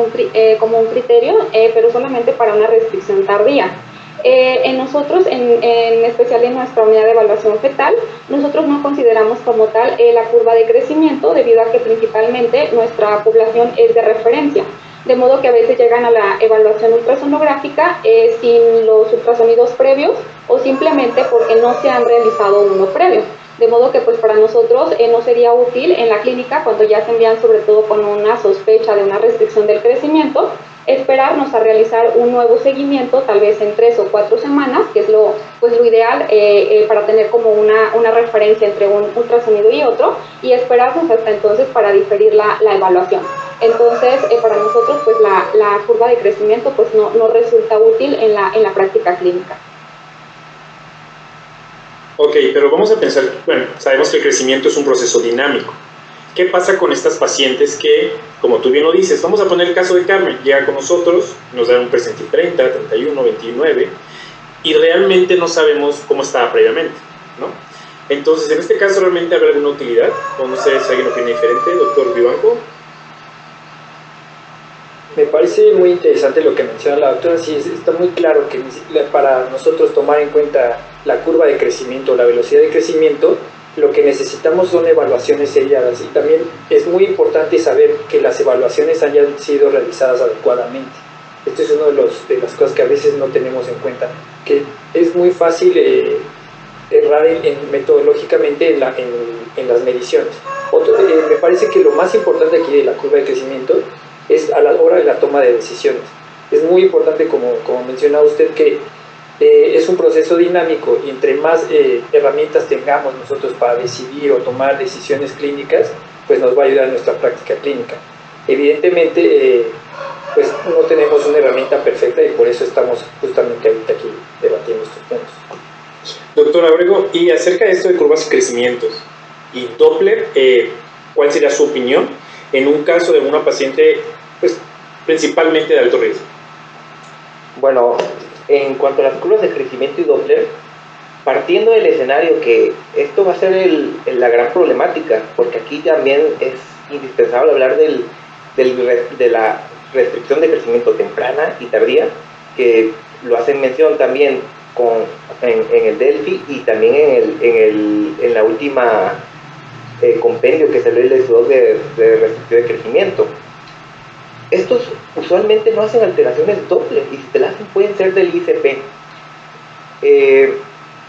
como un criterio, pero solamente para una restricción tardía. En nosotros, en especial en nuestra unidad de evaluación fetal, nosotros no consideramos como tal la curva de crecimiento, debido a que principalmente nuestra población es de referencia, de modo que a veces llegan a la evaluación ultrasonográfica sin los ultrasonidos previos, o simplemente porque no se han realizado uno previo. De modo que pues para nosotros no sería útil en la clínica, cuando ya se envían sobre todo con una sospecha de una restricción del crecimiento, esperarnos a realizar un nuevo seguimiento, tal vez en 3 o 4 semanas, que es lo ideal para tener como una referencia entre un ultrasonido y otro, y esperarnos hasta entonces para diferir la evaluación. Entonces, para nosotros, pues la curva de crecimiento pues no resulta útil en la práctica clínica. Ok, pero vamos a pensar, bueno, sabemos que el crecimiento es un proceso dinámico. ¿Qué pasa con estas pacientes que, como tú bien lo dices, vamos a poner el caso de Carmen, llega con nosotros, nos dan un percentil 30, 31, 29, y realmente no sabemos cómo estaba previamente, ¿no? Entonces, en este caso, ¿realmente habrá alguna utilidad? O no sé si alguien opina diferente, doctor Vivanco. Me parece muy interesante lo que menciona la doctora. Sí, está muy claro que para nosotros tomar en cuenta la curva de crecimiento, la velocidad de crecimiento, lo que necesitamos son evaluaciones seriadas, y también es muy importante saber que las evaluaciones hayan sido realizadas adecuadamente. Esto es una de las cosas que a veces no tenemos en cuenta, que es muy fácil errar metodológicamente en las mediciones. Me parece que lo más importante aquí de la curva de crecimiento es a la hora de la toma de decisiones. Es muy importante, como mencionaba usted, que es un proceso dinámico, y entre más herramientas tengamos nosotros para decidir o tomar decisiones clínicas, pues nos va a ayudar en nuestra práctica clínica. Evidentemente, pues no tenemos una herramienta perfecta, y por eso estamos justamente ahorita aquí debatiendo estos puntos. Doctor Abrego, y acerca de esto de curvas y crecimientos y Doppler, ¿cuál sería su opinión en un caso de una paciente, pues, principalmente de alto riesgo? Bueno, en cuanto a las curvas de crecimiento y Doppler, partiendo del escenario que esto va a ser la gran problemática, porque aquí también es indispensable hablar de la restricción de crecimiento temprana y tardía, que lo hacen mención también en el Delphi, y también en la última compendio que salió el ICD-2 de restricción de crecimiento. Estos usualmente no hacen alteraciones Doppler, y si te las hacen pueden ser del ICP.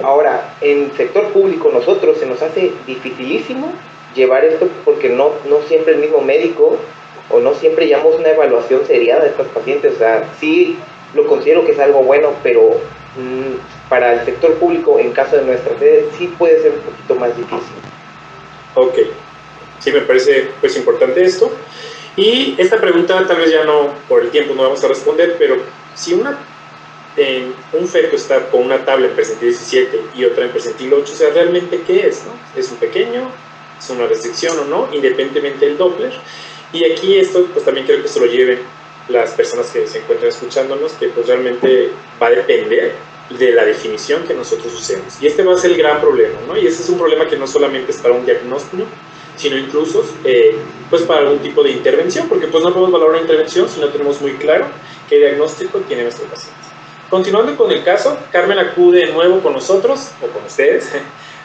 Ahora, en sector público nosotros se nos hace dificilísimo llevar esto, porque no siempre el mismo médico, o no siempre llevamos una evaluación seriada de estos pacientes. O sea, sí lo considero que es algo bueno, pero para el sector público, en caso de nuestra sede, sí puede ser un poquito más difícil. Ok, sí, me parece pues importante esto. Y esta pregunta tal vez ya no, por el tiempo no vamos a responder, pero si un feto está con una tabla en percentil 17 y otra en percentil 8, o sea, ¿realmente qué es, no? ¿Es un pequeño? ¿Es una restricción o no? Independientemente del Doppler. Y aquí esto, pues también creo que se lo lleven las personas que se encuentran escuchándonos, que pues realmente va a depender de la definición que nosotros usemos. Y este va a ser el gran problema, ¿no? Y este es un problema que no solamente es para un diagnóstico, sino incluso pues para algún tipo de intervención, porque pues no podemos valorar una intervención si no tenemos muy claro qué diagnóstico tiene nuestro paciente. Continuando con el caso, Carmen acude de nuevo con nosotros, o con ustedes,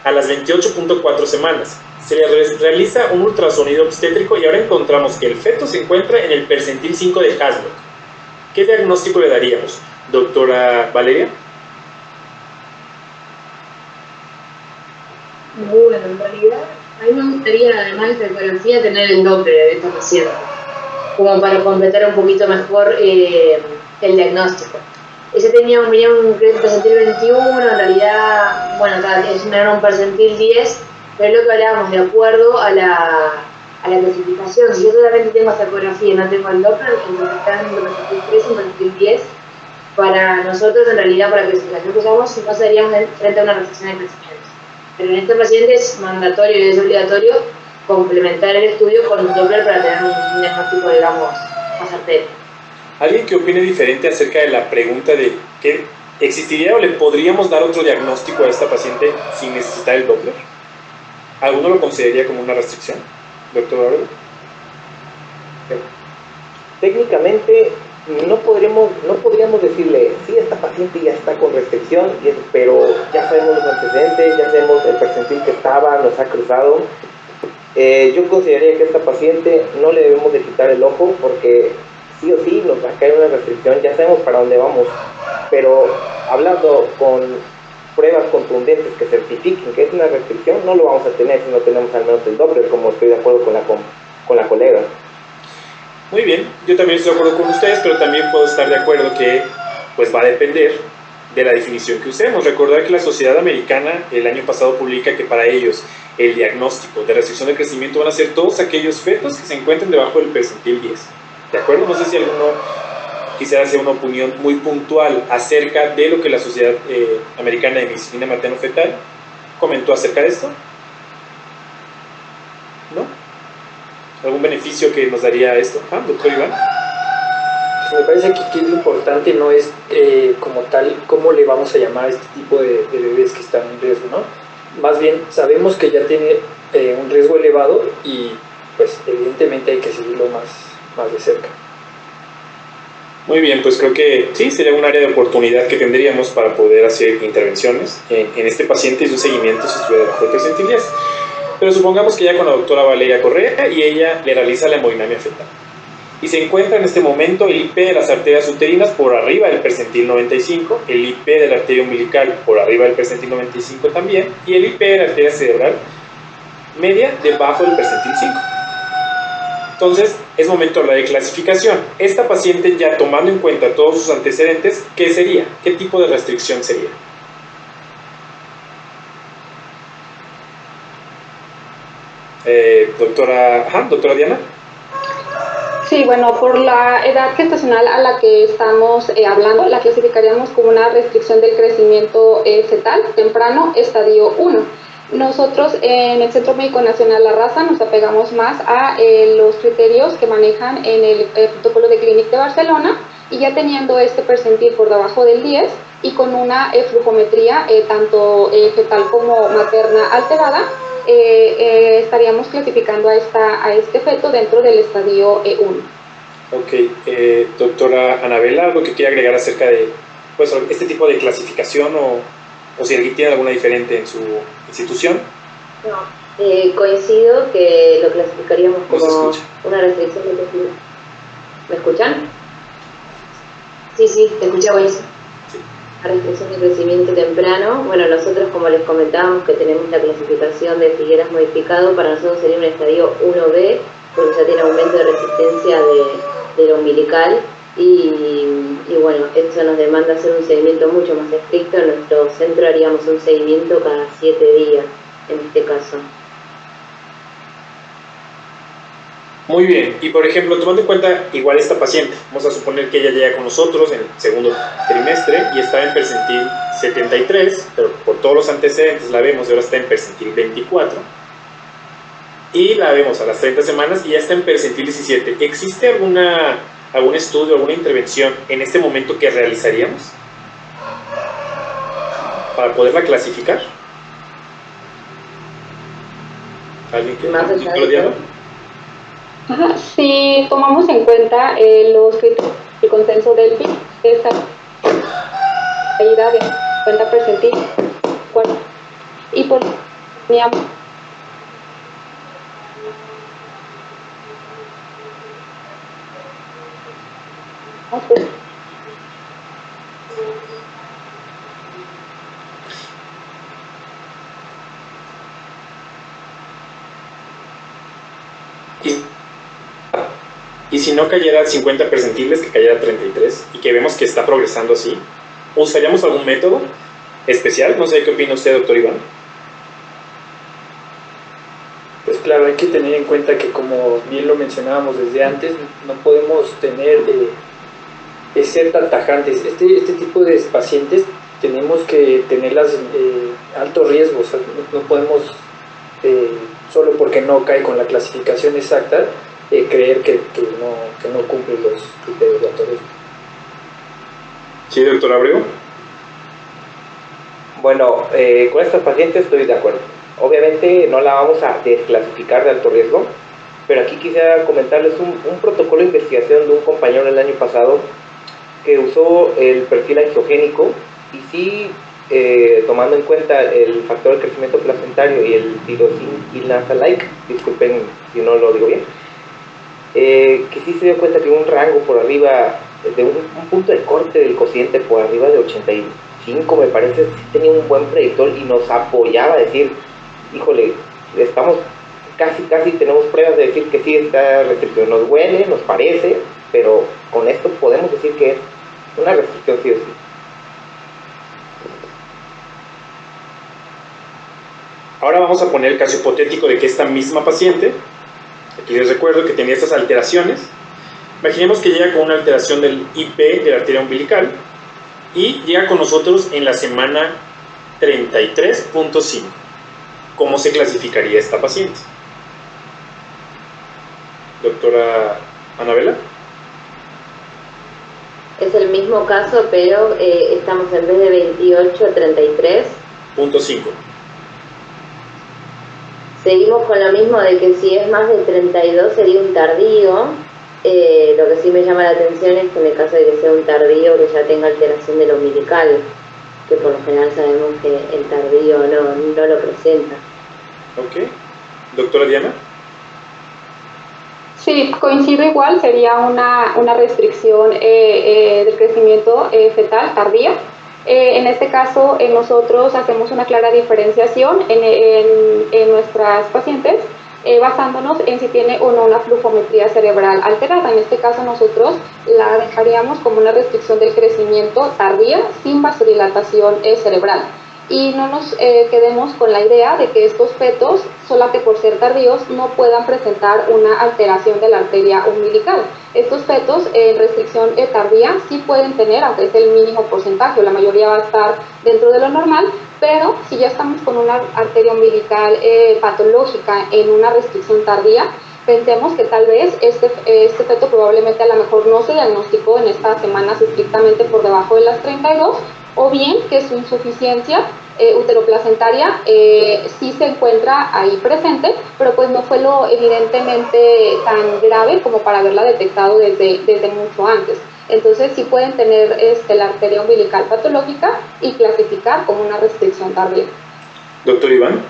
a las 28.4 semanas. Se le realiza un ultrasonido obstétrico y ahora encontramos que el feto se encuentra en el percentil 5 de Haslock. ¿Qué diagnóstico le daríamos, doctora Valeria? Bueno, en realidad, a mí me gustaría, además de esta ecografía, tener el Doppler de esta paciente, como para completar un poquito mejor el diagnóstico. Ese tenía un percentil 21, en realidad, bueno, era un percentil 10, pero es lo que hablábamos, de acuerdo a la clasificación. Si yo solamente tengo esta ecografía y no tengo el Doppler, entonces está en un percentil 3, un percentil 10. Para nosotros, en realidad, para la clasificación que usamos, no estaríamos frente a una restricción de crecimiento. Pero en este paciente es mandatorio y es obligatorio complementar el estudio con un Doppler para tener un diagnóstico, digamos, más certero. ¿Alguien que opine diferente acerca de la pregunta de que existiría o le podríamos dar otro diagnóstico a esta paciente sin necesitar el Doppler? ¿Alguno lo consideraría como una restricción, doctor Abrego? Técnicamente no podríamos decirle, sí, esta paciente ya está con restricción, pero ya sabemos los antecedentes, ya sabemos el percentil que estaba, nos ha cruzado. Yo consideraría que a esta paciente no le debemos de quitar el ojo, porque sí o sí nos va a caer una restricción, ya sabemos para dónde vamos, pero hablando con pruebas contundentes que certifiquen que es una restricción, no lo vamos a tener si no tenemos al menos el Doppler, como estoy de acuerdo con la colega. Muy bien, yo también estoy de acuerdo con ustedes, pero también puedo estar de acuerdo que pues va a depender de la definición que usemos. Recordar que la Sociedad Americana el año pasado publica que para ellos el diagnóstico de restricción de crecimiento van a ser todos aquellos fetos que se encuentren debajo del percentil 10. ¿De acuerdo? No sé si alguno quisiera hacer una opinión muy puntual acerca de lo que la Sociedad Americana de Medicina Materno-Fetal comentó acerca de esto. ¿No? ¿Algún beneficio que nos daría esto? Doctor Iván. Me parece que aquí lo importante no es como tal cómo le vamos a llamar a este tipo de bebés que están en riesgo, ¿no? Más bien sabemos que ya tiene un riesgo elevado y pues evidentemente hay que seguirlo más de cerca. Muy bien, pues creo que sí, sería un área de oportunidad que tendríamos para poder hacer intervenciones en este paciente y su seguimiento si estuviera debajo del percentil 10. Pero supongamos que ya con la doctora Valeria Correa y ella le realiza la hemodinamia fetal. Y se encuentra en este momento el IP de las arterias uterinas por arriba del percentil 95, el IP de la arteria umbilical por arriba del percentil 95 también, y el IP de la arteria cerebral media debajo del percentil 5. Entonces, es momento de hablar de clasificación. Esta paciente, ya tomando en cuenta todos sus antecedentes, ¿qué sería? ¿Qué tipo de restricción sería? Doctora Diana. Sí, bueno, por la edad gestacional a la que estamos hablando, la clasificaríamos como una restricción del crecimiento fetal temprano, estadio 1. Nosotros en el Centro Médico Nacional La Raza nos apegamos más a los criterios que manejan en el protocolo de Clínic de Barcelona, y ya teniendo este percentil por debajo del 10 y con una flujometría tanto fetal como materna alterada, estaríamos clasificando a este feto dentro del estadio 1. Ok, doctora Anabela, ¿algo que quiera agregar acerca de pues, este tipo de clasificación o si alguien tiene alguna diferente en su institución? No, coincido que lo clasificaríamos como una restricción de crecimiento. ¿Me escuchan? Sí, te escuchamos. Restricción de crecimiento temprano. Bueno, nosotros, como les comentábamos, que tenemos la clasificación de Figueras modificado, para nosotros sería un estadio 1B, porque ya tiene aumento de resistencia de la umbilical, y bueno, esto nos demanda hacer un seguimiento mucho más estricto. En nuestro centro haríamos un seguimiento cada 7 días, en este caso. Muy bien, y por ejemplo, tomando en cuenta igual esta paciente, vamos a suponer que ella llega con nosotros en el segundo trimestre y está en percentil 73, pero por todos los antecedentes la vemos y ahora está en percentil 24, y la vemos a las 30 semanas y ya está en percentil 17. ¿Existe algún estudio, alguna intervención en este momento que realizaríamos para poderla clasificar? ¿Alguien que lo diga? Si tomamos en cuenta los criterios del consenso del PIB, esa caída de 50% y por y si no cayera 50 percentiles, que cayera 33 y que vemos que está progresando así, ¿usaríamos algún método especial? No sé qué opina usted, doctor Iván. Pues claro, hay que tener en cuenta que, como bien lo mencionábamos desde antes, no podemos ser tan tajantes. Este tipo de pacientes tenemos que tenerlas alto riesgo. O sea, no podemos, solo porque no cae con la clasificación exacta, creer que no cumple los criterios de alto riesgo. Sí, doctor Abreu. Bueno, con estos pacientes estoy de acuerdo. Obviamente no la vamos a desclasificar de alto riesgo, pero aquí quisiera comentarles un protocolo de investigación de un compañero el año pasado que usó el perfil angiogénico y sí, tomando en cuenta el factor de crecimiento placentario y el tirosinquinasa-like, disculpen si no lo digo bien, que sí se dio cuenta que un rango por arriba, de un punto de corte del cociente por arriba de 85, me parece, sí tenía un buen predictor y nos apoyaba a decir, híjole, estamos casi tenemos pruebas de decir que sí, esta restricción nos huele, nos parece, pero con esto podemos decir que es una restricción sí o sí. Ahora vamos a poner el caso hipotético de que esta misma paciente, aquí les recuerdo que tenía estas alteraciones, imaginemos que llega con una alteración del IP de la arteria umbilical y llega con nosotros en la semana 33.5. ¿Cómo se clasificaría esta paciente? Doctora Anabela. Es el mismo caso, pero estamos en vez de 28 a 33.5. Seguimos con lo mismo de que si es más de 32 sería un tardío. Lo que sí me llama la atención es que en el caso de que sea un tardío que ya tenga alteración del umbilical, que por lo general sabemos que el tardío no lo presenta. Ok. Doctora Diana. Sí, coincido igual, sería una restricción del crecimiento fetal tardío. En este caso, nosotros hacemos una clara diferenciación en nuestras pacientes, basándonos en si tiene o no una flujometría cerebral alterada. En este caso, nosotros la dejaríamos como una restricción del crecimiento tardía sin vasodilatación cerebral. Y no nos quedemos con la idea de que estos fetos, solamente por ser tardíos, no puedan presentar una alteración de la arteria umbilical. Estos fetos en restricción tardía sí pueden tener, aunque es el mínimo porcentaje, la mayoría va a estar dentro de lo normal, pero si ya estamos con una arteria umbilical patológica en una restricción tardía, pensemos que tal vez este feto probablemente a lo mejor no se diagnosticó en estas semanas estrictamente por debajo de las 32, o bien que su insuficiencia uteroplacentaria sí se encuentra ahí presente, pero pues no fue lo evidentemente tan grave como para haberla detectado desde mucho antes. Entonces sí pueden tener la arteria umbilical patológica y clasificar como una restricción tardía. Doctor Iván.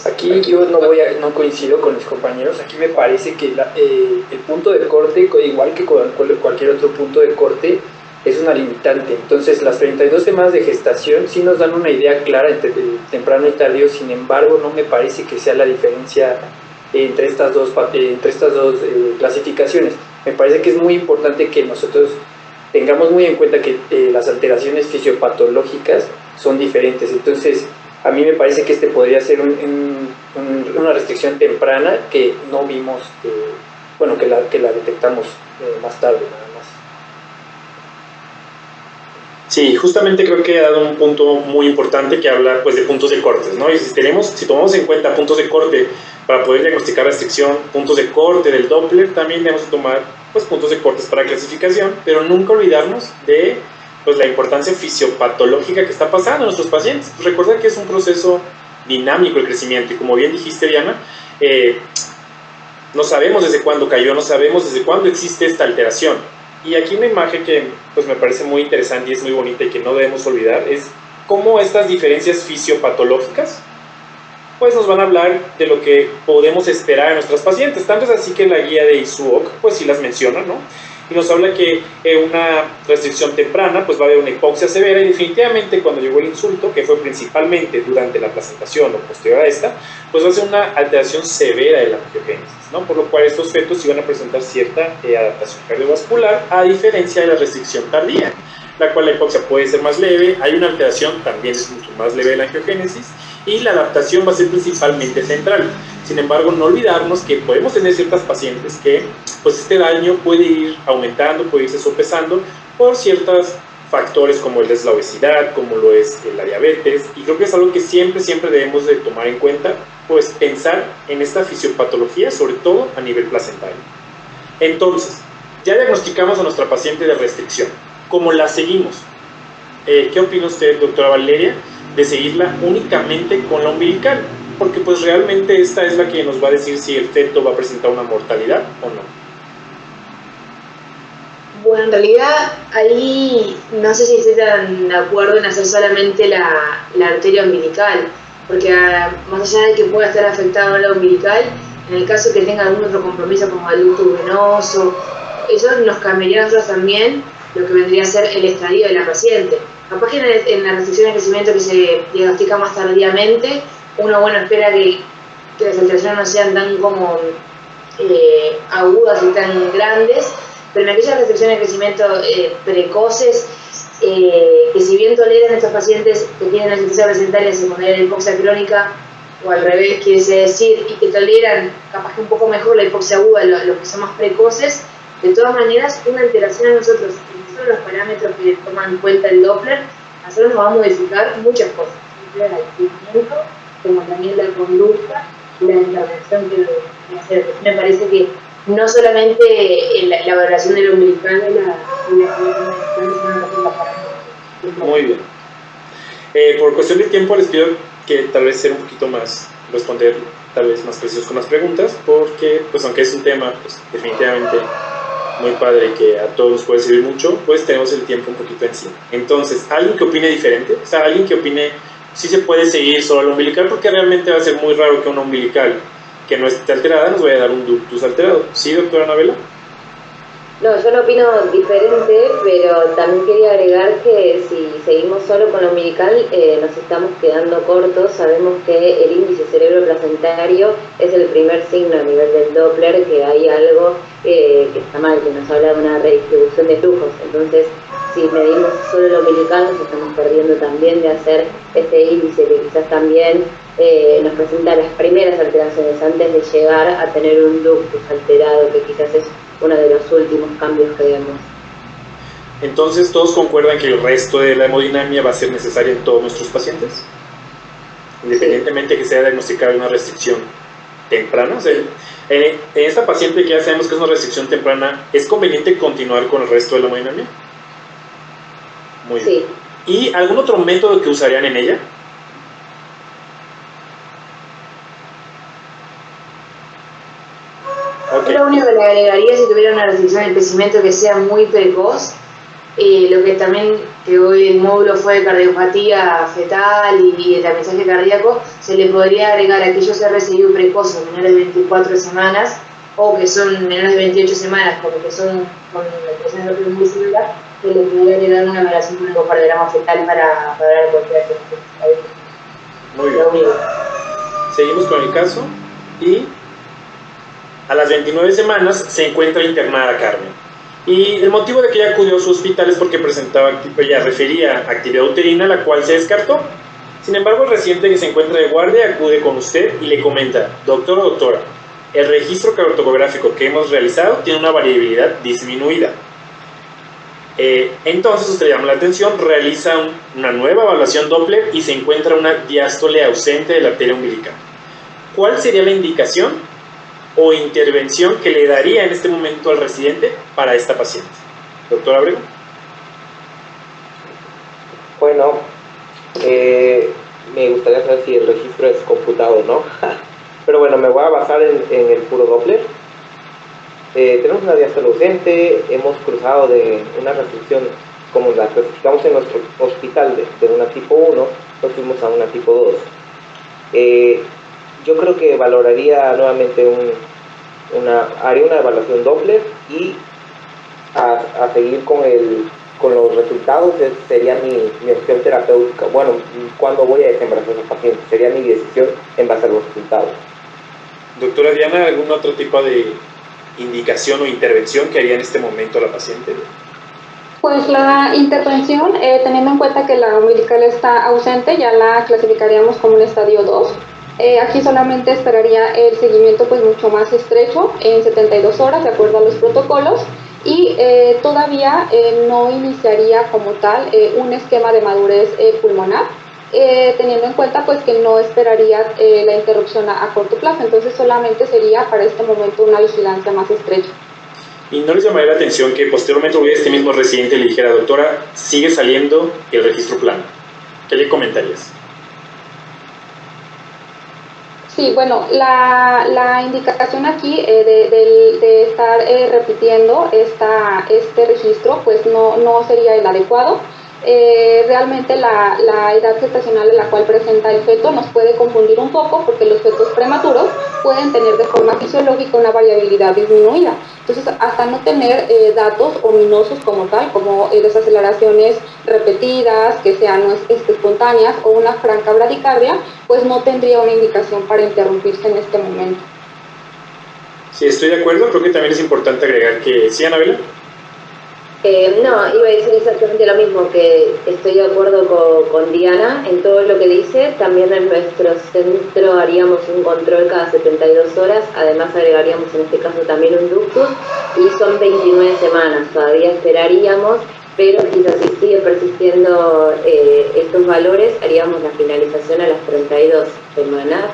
Aquí yo no coincido con mis compañeros. Aquí me parece que el punto de corte, igual que cualquier otro punto de corte, es una limitante. Entonces las 32 semanas de gestación sí nos dan una idea clara entre temprano y tardío. Sin embargo, no me parece que sea la diferencia entre estas dos clasificaciones. Me parece que es muy importante que nosotros tengamos muy en cuenta que las alteraciones fisiopatológicas son diferentes. Entonces a mí me parece que podría ser una restricción temprana que no vimos, que la detectamos más tarde, nada más. Sí, justamente creo que ha dado un punto muy importante que habla pues de puntos de cortes, ¿no? Y si tomamos en cuenta puntos de corte para poder diagnosticar restricción, puntos de corte del Doppler, también debemos tomar pues puntos de cortes para clasificación, pero nunca olvidarnos de pues la importancia fisiopatológica que está pasando en nuestros pacientes. Pues recuerda que es un proceso dinámico el crecimiento y como bien dijiste, Diana, no sabemos desde cuándo cayó, no sabemos desde cuándo existe esta alteración. Y aquí una imagen que pues me parece muy interesante y es muy bonita y que no debemos olvidar es cómo estas diferencias fisiopatológicas pues nos van a hablar de lo que podemos esperar en nuestras pacientes. Tanto es así que la guía de ISUOC pues sí las menciona, ¿no? Y nos habla que una restricción temprana pues va a haber una hipoxia severa y definitivamente cuando llegó el insulto, que fue principalmente durante la placentación o posterior a esta, pues va a ser una alteración severa de la angiogénesis, ¿no? Por lo cual estos fetos iban a presentar cierta adaptación cardiovascular a diferencia de la restricción tardía, la cual la hipoxia puede ser más leve, hay una alteración también es mucho más leve de la angiogénesis y la adaptación va a ser principalmente central. Sin embargo, no olvidarnos que podemos tener ciertas pacientes que pues este daño puede ir aumentando, puede irse sopesando por ciertos factores como el es la obesidad, como lo es la diabetes, y creo que es algo que siempre debemos de tomar en cuenta, pues pensar en esta fisiopatología, sobre todo a nivel placentario. Entonces, ya diagnosticamos a nuestra paciente de restricción. ¿Cómo la seguimos? ¿Qué opina usted, doctora Valeria, de seguirla únicamente con la umbilical? Porque pues realmente esta es la que nos va a decir si el feto va a presentar una mortalidad o no. Bueno, en realidad ahí no sé si estoy tan de acuerdo en hacer solamente la arteria umbilical, porque más allá de que pueda estar afectado la umbilical, en el caso que tenga algún otro compromiso como el ducto venoso, eso nos cambiaría a nosotros también lo que vendría a ser el estadio de la paciente. Capaz que en la restricción de crecimiento que se diagnostica más tardíamente, uno espera que que las alteraciones no sean tan como agudas y tan grandes, pero en aquellas restricciones de crecimiento precoces, que si bien toleran estos pacientes que tienen la sentencia placentaria secundaria de hipoxia crónica, o al revés, quiere decir, y que toleran capaz que un poco mejor la hipoxia aguda, los que son más precoces, de todas maneras, una alteración a nosotros, en todos los parámetros que toman en cuenta el Doppler, a nosotros nos va a modificar muchas cosas, tanto el crecimiento como también la conducta y la intervención que hacer. Me parece que no solamente la valoración de la umbilical de la Muy bien. Por cuestión de tiempo les pido que tal vez ser un poquito más, responder tal vez más precisos con las preguntas, porque pues aunque es un tema pues, definitivamente muy padre que a todos nos puede servir mucho, pues tenemos el tiempo un poquito encima. Entonces, ¿alguien que opine diferente? O sea, alguien que opine si se puede seguir solo la umbilical, porque realmente va a ser muy raro que una umbilical que no esté alterada nos vaya a dar un ductus alterado. ¿Sí, doctora Anabela? No, yo no opino diferente, pero también quería agregar que si seguimos solo con la umbilical nos estamos quedando cortos. Sabemos que el índice cerebroplacentario es el primer signo a nivel del Doppler, que hay algo que está mal, que nos habla de una redistribución de flujos. Entonces, si medimos solo la umbilical, nos estamos perdiendo también de hacer este índice que quizás también nos presenta las primeras alteraciones antes de llegar a tener un ductus alterado, que quizás es uno de los últimos cambios que vemos. Entonces, ¿todos concuerdan que el resto de la hemodinamia va a ser necesaria en todos nuestros pacientes? Independientemente que sea diagnosticada una restricción temprana. O sea, en esta paciente que ya sabemos que es una restricción temprana, ¿es conveniente continuar con el resto de la hemodinamia? Muy bien. Sí. ¿Y algún otro método que usarían en ella? Okay. Lo único que le agregaría, si tuviera una restricción del crecimiento que sea muy precoz, lo que también que hoy el módulo fue de cardiopatía fetal y de tamizaje cardíaco, se le podría agregar a aquellos RSI precoces menores de 24 semanas o que son menores de 28 semanas, como que son con la presión de muy similar, se le podría agregar una valoración con un ecocardiograma fetal para dar cualquier Muy bien. Seguimos con el caso y a las 29 semanas se encuentra internada Carmen. Y el motivo de que ella acudió a su hospital es porque ella refería actividad uterina, la cual se descartó. Sin embargo, el residente que se encuentra de guardia acude con usted y le comenta: doctor o doctora, el registro cardiográfico que hemos realizado tiene una variabilidad disminuida. Entonces usted llama la atención, realiza una nueva evaluación Doppler y se encuentra una diástole ausente de la arteria umbilical. ¿Cuál sería la indicación o intervención que le daría en este momento al residente para esta paciente? Doctor Abrego. Bueno, me gustaría saber si el registro es computado o no. Pero bueno, me voy a basar en el puro Doppler. Tenemos una diástole ausente, hemos cruzado de una restricción como la clasificamos en nuestro hospital de una tipo 1, nos fuimos a una tipo 2. Yo creo que valoraría nuevamente haría una evaluación Doppler y a seguir con los resultados sería mi opción terapéutica. Bueno, ¿cuándo voy a desembarazar a ese paciente? Sería mi decisión en base a los resultados. Doctora Diana, ¿algún otro tipo de indicación o intervención que haría en este momento la paciente? Pues la intervención, teniendo en cuenta que la umbilical está ausente, ya la clasificaríamos como un estadio 2. Aquí solamente esperaría el seguimiento pues mucho más estrecho en 72 horas de acuerdo a los protocolos y todavía no iniciaría como tal un esquema de madurez pulmonar, teniendo en cuenta pues que no esperaría la interrupción a corto plazo, entonces solamente sería para este momento una vigilancia más estrecha. ¿Y no les llamaría la atención que posteriormente este mismo residente le dijera: doctora, sigue saliendo el registro plano? ¿Qué le comentarías? Sí, bueno, la indicación aquí de estar repitiendo este registro pues no sería el adecuado. Realmente la edad gestacional en la cual presenta el feto nos puede confundir un poco porque los fetos prematuros pueden tener de forma fisiológica una variabilidad disminuida. Entonces, hasta no tener datos ominosos como tal, como desaceleraciones repetidas, que sean espontáneas o una franca bradicardia, pues no tendría una indicación para interrumpirse en este momento. Sí, estoy de acuerdo. Creo que también es importante agregar que... ¿Sí, Anabela? No, iba a decir exactamente lo mismo, que estoy de acuerdo con Diana en todo lo que dice. También en nuestro centro haríamos un control cada 72 horas, además agregaríamos en este caso también un ductus, y son 29 semanas, todavía esperaríamos, pero quizás si sigue persistiendo estos valores, haríamos la finalización a las 32 semanas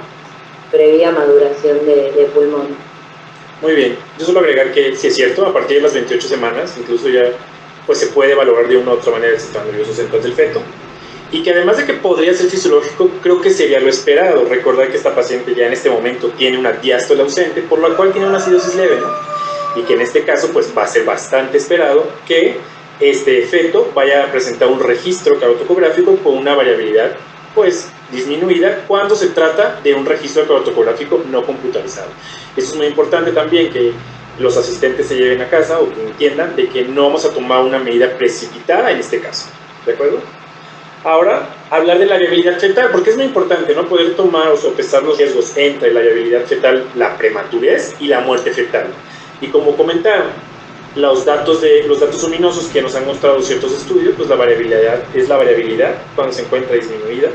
previa maduración de pulmón. Muy bien, yo solo agregar que sí es cierto, a partir de las 28 semanas, incluso ya pues se puede valorar de una u otra manera el sistema nervioso central del feto, y que además de que podría ser fisiológico, creo que sería lo esperado. Recordar que esta paciente ya en este momento tiene una diástole ausente, por lo cual tiene una acidosis leve, ¿no? Y que en este caso pues va a ser bastante esperado que este feto vaya a presentar un registro carotocográfico con una variabilidad pues disminuida cuando se trata de un registro carotocográfico no computarizado. Eso es muy importante también, que los asistentes se lleven a casa o que entiendan de que no vamos a tomar una medida precipitada en este caso, ¿de acuerdo? Ahora, hablar de la viabilidad fetal, porque es muy importante, ¿no? Poder tomar o sopesar los riesgos entre la viabilidad fetal, la prematurez y la muerte fetal. Y como comentaron, los datos ominosos que nos han mostrado ciertos estudios, pues la variabilidad es la variabilidad cuando se encuentra disminuida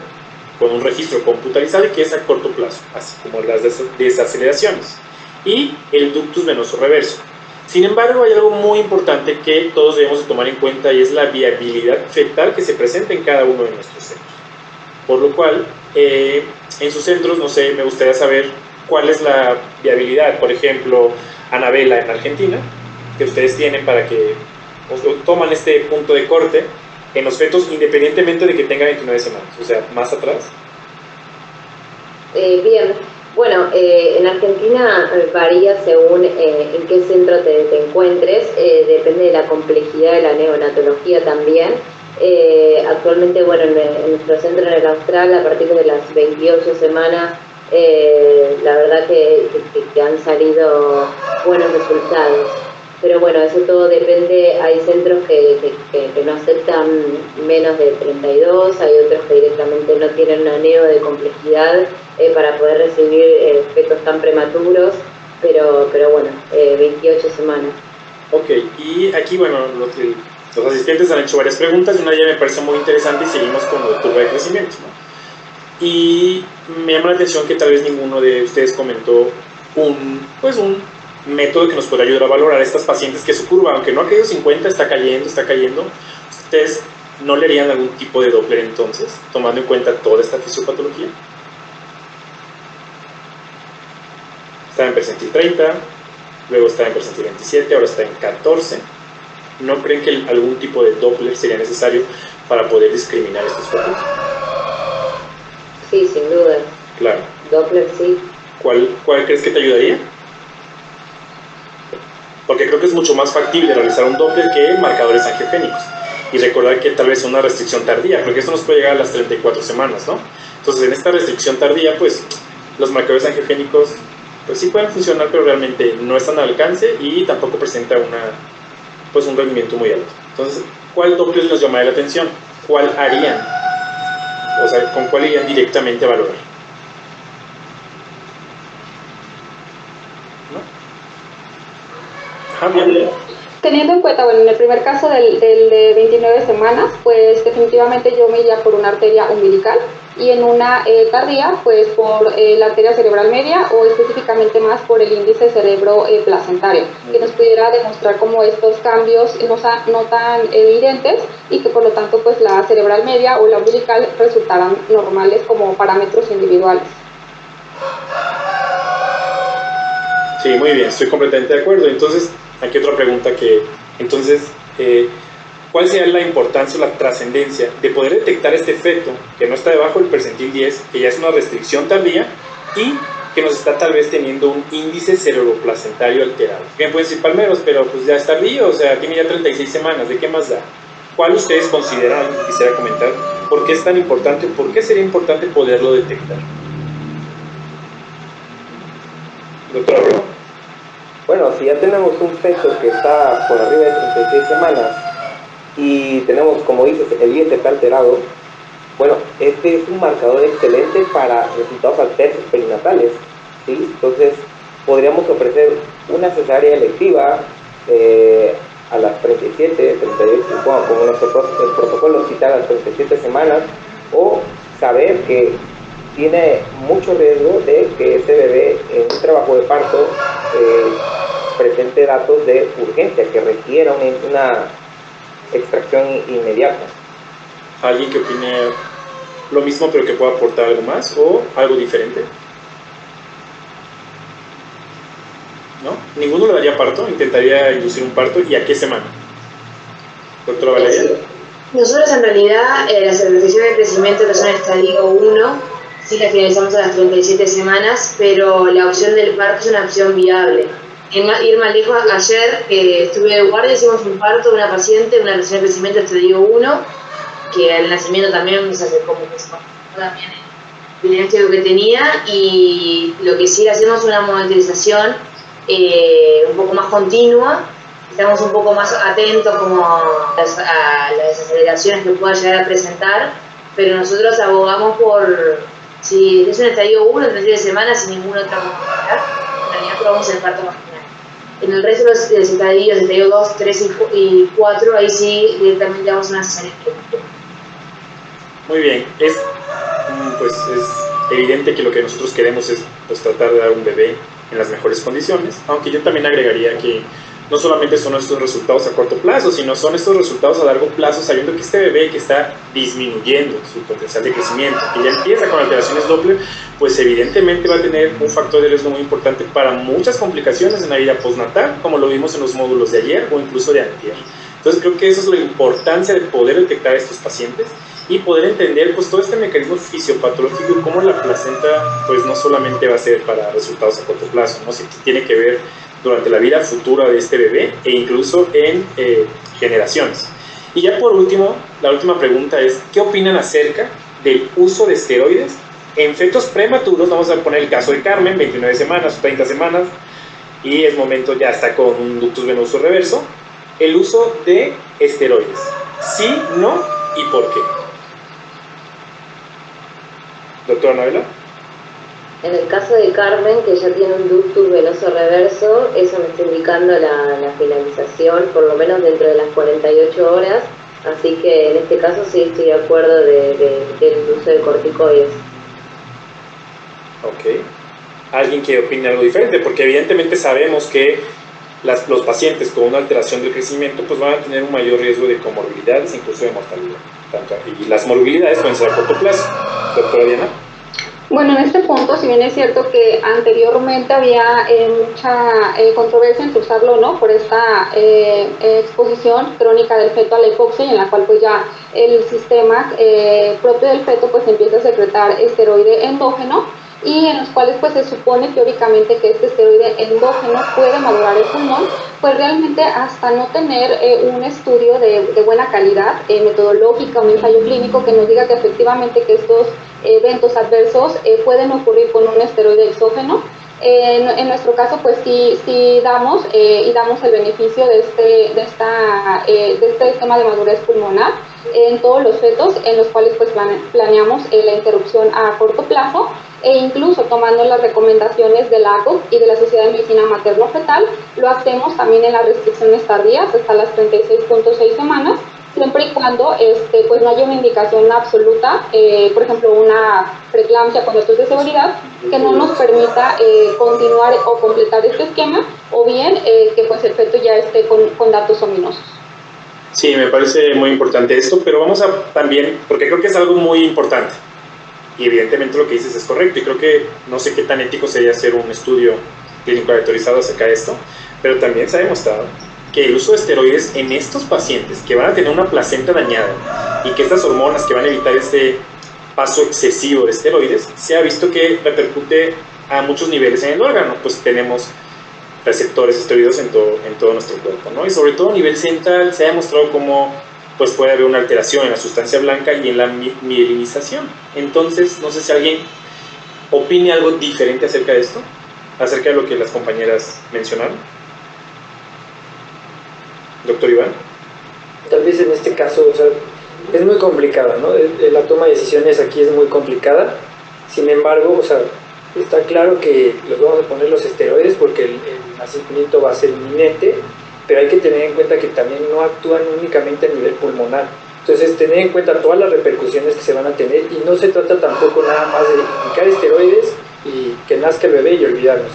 con un registro computarizado y que es a corto plazo, así como las desaceleraciones, y el ductus venoso reverso. Sin embargo, hay algo muy importante que todos debemos de tomar en cuenta, y es la viabilidad fetal que se presenta en cada uno de nuestros centros. Por lo cual, en sus centros, no sé, me gustaría saber cuál es la viabilidad, por ejemplo, Anabela en Argentina, que ustedes tienen para que toman este punto de corte en los fetos independientemente de que tenga 29 semanas, o sea, más atrás. Bien, bueno, en Argentina varía según en qué centro te encuentres, depende de la complejidad de la neonatología también. Actualmente, bueno, en nuestro centro en el Austral, a partir de las 28 semanas, la verdad que han salido buenos resultados. Pero bueno, eso todo depende. Hay centros que no aceptan menos de 32, hay otros que directamente no tienen una neo de complejidad para poder recibir fetos tan prematuros, pero bueno, 28 semanas. Ok, y aquí, bueno, los asistentes han hecho varias preguntas, y una de ellas me parece muy interesante, y seguimos con la curva de crecimiento, ¿no? Y me llama la atención que tal vez ninguno de ustedes comentó un método que nos pueda ayudar a valorar a estas pacientes que su curva, aunque no ha caído 50, está cayendo. ¿Ustedes no le harían algún tipo de Doppler entonces, tomando en cuenta toda esta fisiopatología? Está en percentil 30, luego está en percentil 27, ahora está en 14. ¿No creen que algún tipo de Doppler sería necesario para poder discriminar estos focos? Sí, sin duda. Claro. Doppler, sí. ¿Cuál crees que te ayudaría? Porque creo que es mucho más factible realizar un Doppler que marcadores angiogénicos. Y recordar que tal vez una restricción tardía, porque esto nos puede llegar a las 34 semanas, ¿no? Entonces, en esta restricción tardía, pues, los marcadores angiogénicos, pues sí pueden funcionar, pero realmente no están al alcance y tampoco presenta un rendimiento muy alto. Entonces, ¿cuál Doppler nos llamaría la atención? ¿Cuál harían? O sea, ¿con cuál irían directamente a valorar? Teniendo en cuenta, bueno, en el primer caso del de 29 semanas, pues definitivamente yo me iría por una arteria umbilical, y en una tardía, pues por la arteria cerebral media, o específicamente más por el índice cerebro placentario, que nos pudiera demostrar como estos cambios no tan evidentes, y que por lo tanto pues la cerebral media o la umbilical resultaran normales como parámetros individuales. Sí, muy bien, estoy completamente de acuerdo. Entonces, aquí otra pregunta ¿cuál sería la importancia o la trascendencia de poder detectar este feto que no está debajo del percentil 10, que ya es una restricción tardía, y que nos está tal vez teniendo un índice cerebroplacentario alterado? Que pueden decir Palmeros, pero pues ya es tardío, o sea, tiene ya 36 semanas, ¿de qué más da? ¿Cuál ustedes consideran, quisiera comentar, por qué es tan importante, por qué sería importante poderlo detectar? Doctor Abreu. Bueno, si ya tenemos un feto que está por arriba de 36 semanas y tenemos, como dices, el IES está alterado, bueno, este es un marcador excelente para resultados adversos perinatales, ¿sí? Entonces, podríamos ofrecer una cesárea electiva a las 37, 38, bueno, como el protocolo cita a las 37 semanas, o saber que tiene mucho riesgo de que este bebé en un trabajo de parto presente datos de urgencia, que requiera una extracción inmediata. ¿Alguien que opine lo mismo pero que pueda aportar algo más o algo diferente? ¿No? ¿Ninguno le daría parto? ¿Intentaría inducir un parto? ¿Y a qué semana? Doctora Valeria. Nosotros en realidad las restricciones de crecimiento que son estadio 1, sí las finalizamos a las 37 semanas, pero la opción del parto es una opción viable. Ir más lejos, ayer estuve de guardia, hicimos un parto de una paciente, una restricción de crecimiento estadio 1, que al nacimiento también se acercó como que se también el diagnóstico que tenía, y lo que sí hacemos una monitorización un poco más continua. Estamos un poco más atentos como a las aceleraciones que pueda llegar a presentar, pero nosotros abogamos por, si es un estadio 1, 37 semanas sin ninguna otra comorbilidad, en realidad probamos el parto vaginal. En el resto de los estadios, estadio 2, 3 y 4, ahí sí directamente damos una cesárea. Muy bien, es evidente que lo que nosotros queremos es pues, tratar de dar un bebé en las mejores condiciones, aunque yo también agregaría que no solamente son estos resultados a corto plazo, sino son estos resultados a largo plazo, sabiendo que este bebé que está disminuyendo su potencial de crecimiento, que ya empieza con alteraciones Doppler, pues evidentemente va a tener un factor de riesgo muy importante para muchas complicaciones en la vida postnatal, como lo vimos en los módulos de ayer o incluso de antier. Entonces creo que eso es la importancia de poder detectar a estos pacientes y poder entender pues todo este mecanismo fisiopatológico y cómo la placenta pues no solamente va a ser para resultados a corto plazo, ¿no? Si tiene que ver durante la vida futura de este bebé e incluso en generaciones. Y ya por último, la última pregunta es, ¿qué opinan acerca del uso de esteroides en fetos prematuros? Vamos a poner el caso de Carmen, 29 semanas, 30 semanas, y es momento, ya está con un ductus venoso reverso. El uso de esteroides, ¿sí, no y por qué? Doctora Novela. En el caso de Carmen, que ya tiene un ductus venoso reverso, eso me está indicando la finalización, por lo menos dentro de las 48 horas, así que en este caso sí estoy de acuerdo del uso de corticoides. Ok. ¿Alguien que opine algo diferente? Porque evidentemente sabemos que los pacientes con una alteración del crecimiento pues van a tener un mayor riesgo de comorbilidades, incluso de mortalidad. Y las morbilidades pueden ser a corto plazo. Doctora Diana. Bueno, en este punto, si bien es cierto que anteriormente había mucha controversia entre usarlo o no por esta exposición crónica del feto a la hipoxia, en la cual pues ya el sistema propio del feto pues empieza a secretar esteroide endógeno, y en los cuales pues se supone teóricamente que este esteroide endógeno puede madurar el pulmón, pues realmente hasta no tener un estudio de buena calidad metodológica, un ensayo clínico que nos diga que efectivamente que estos eventos adversos pueden ocurrir con un esteroide exógeno. En nuestro caso pues sí damos el beneficio de este tema de madurez pulmonar en todos los fetos, en los cuales pues planeamos la interrupción a corto plazo, e incluso tomando las recomendaciones de la ACOG y de la Sociedad de Medicina Materno-Fetal, lo hacemos también en las restricciones tardías hasta las 36.6 semanas, siempre y cuando pues no haya una indicación absoluta, por ejemplo una preeclampsia con datos de seguridad, que no nos permita continuar o completar este esquema, o bien que pues el feto ya esté con datos ominosos. Sí, me parece muy importante esto, pero vamos a también, porque creo que es algo muy importante, y evidentemente lo que dices es correcto, y creo que no sé qué tan ético sería hacer un estudio clínico aleatorizado acerca de esto, pero también se ha demostrado que el uso de esteroides en estos pacientes que van a tener una placenta dañada y que estas hormonas que van a evitar este paso excesivo de esteroides, se ha visto que repercute a muchos niveles en el órgano, pues tenemos receptores esteroideos en todo nuestro cuerpo, ¿no? Y sobre todo a nivel central se ha demostrado cómo pues puede haber una alteración en la sustancia blanca y en la mielinización. Entonces, no sé si alguien opine algo diferente acerca de esto, acerca de lo que las compañeras mencionaron. Doctor Iván. Tal vez en este caso, o sea, es muy complicada, ¿no? La toma de decisiones aquí es muy complicada. Sin embargo, o sea, está claro que los vamos a poner los esteroides porque el nacimiento va a ser inminente, pero hay que tener en cuenta que también no actúan únicamente a nivel pulmonar. Entonces, tener en cuenta todas las repercusiones que se van a tener, y no se trata tampoco nada más de indicar esteroides y que nazca el bebé y olvidarnos.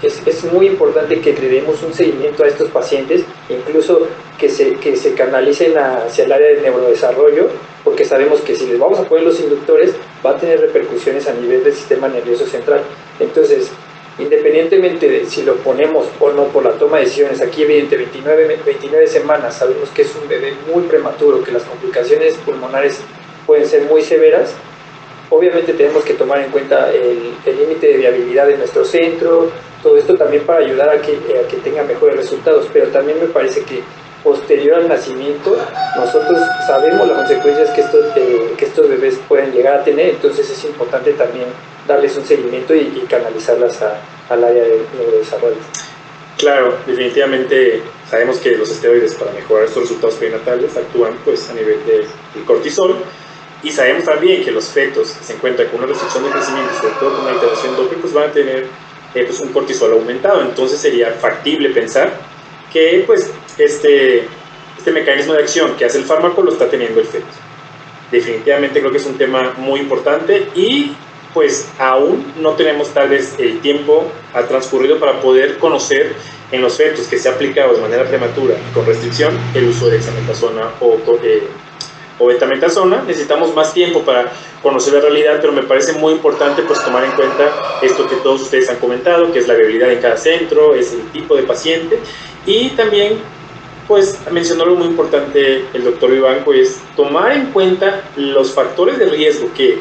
Es muy importante que le demos un seguimiento a estos pacientes, incluso que se canalicen hacia el área de neurodesarrollo, porque sabemos que si les vamos a poner los inductores va a tener repercusiones a nivel del sistema nervioso central. Entonces, independientemente de si lo ponemos o no por la toma de decisiones, aquí evidente 29 semanas, sabemos que es un bebé muy prematuro, que las complicaciones pulmonares pueden ser muy severas. Obviamente tenemos que tomar en cuenta el límite de viabilidad de nuestro centro, todo esto también para ayudar a que tenga mejores resultados, pero también me parece que posterior al nacimiento nosotros sabemos las consecuencias que estos bebés pueden llegar a tener, entonces es importante también darles un seguimiento y canalizarlas al área de neurodesarrollo. Claro, definitivamente sabemos que los esteroides para mejorar estos resultados perinatales actúan pues a nivel del cortisol, y sabemos también que los fetos que se encuentran con una restricción de crecimiento, sobre todo con una alteración Doppler, pues van a tener pues un cortisol aumentado. Entonces sería factible pensar que pues este mecanismo de acción que hace el fármaco lo está teniendo el feto. Definitivamente creo que es un tema muy importante, y pues aún no tenemos tal vez el tiempo ha transcurrido para poder conocer en los fetos que se ha aplicado de manera prematura y con restricción el uso de dexametasona o betametasona. Necesitamos más tiempo para conocer la realidad, pero me parece muy importante pues tomar en cuenta esto que todos ustedes han comentado, que es la viabilidad en cada centro, es el tipo de paciente, y también pues mencionó algo muy importante el doctor Iván, pues tomar en cuenta los factores de riesgo que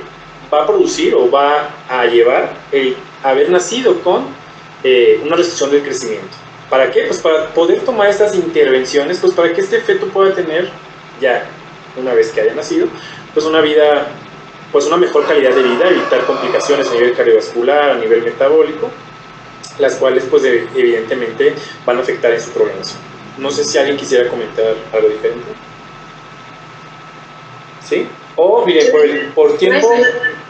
va a producir o va a llevar el haber nacido con una restricción del crecimiento. ¿Para qué? Pues para poder tomar estas intervenciones, pues para que este feto pueda tener ya, una vez que haya nacido, pues una vida, pues una mejor calidad de vida, evitar complicaciones a nivel cardiovascular, a nivel metabólico, las cuales pues evidentemente van a afectar en su programación. No sé si alguien quisiera comentar algo diferente. ¿Sí? O miren, por tiempo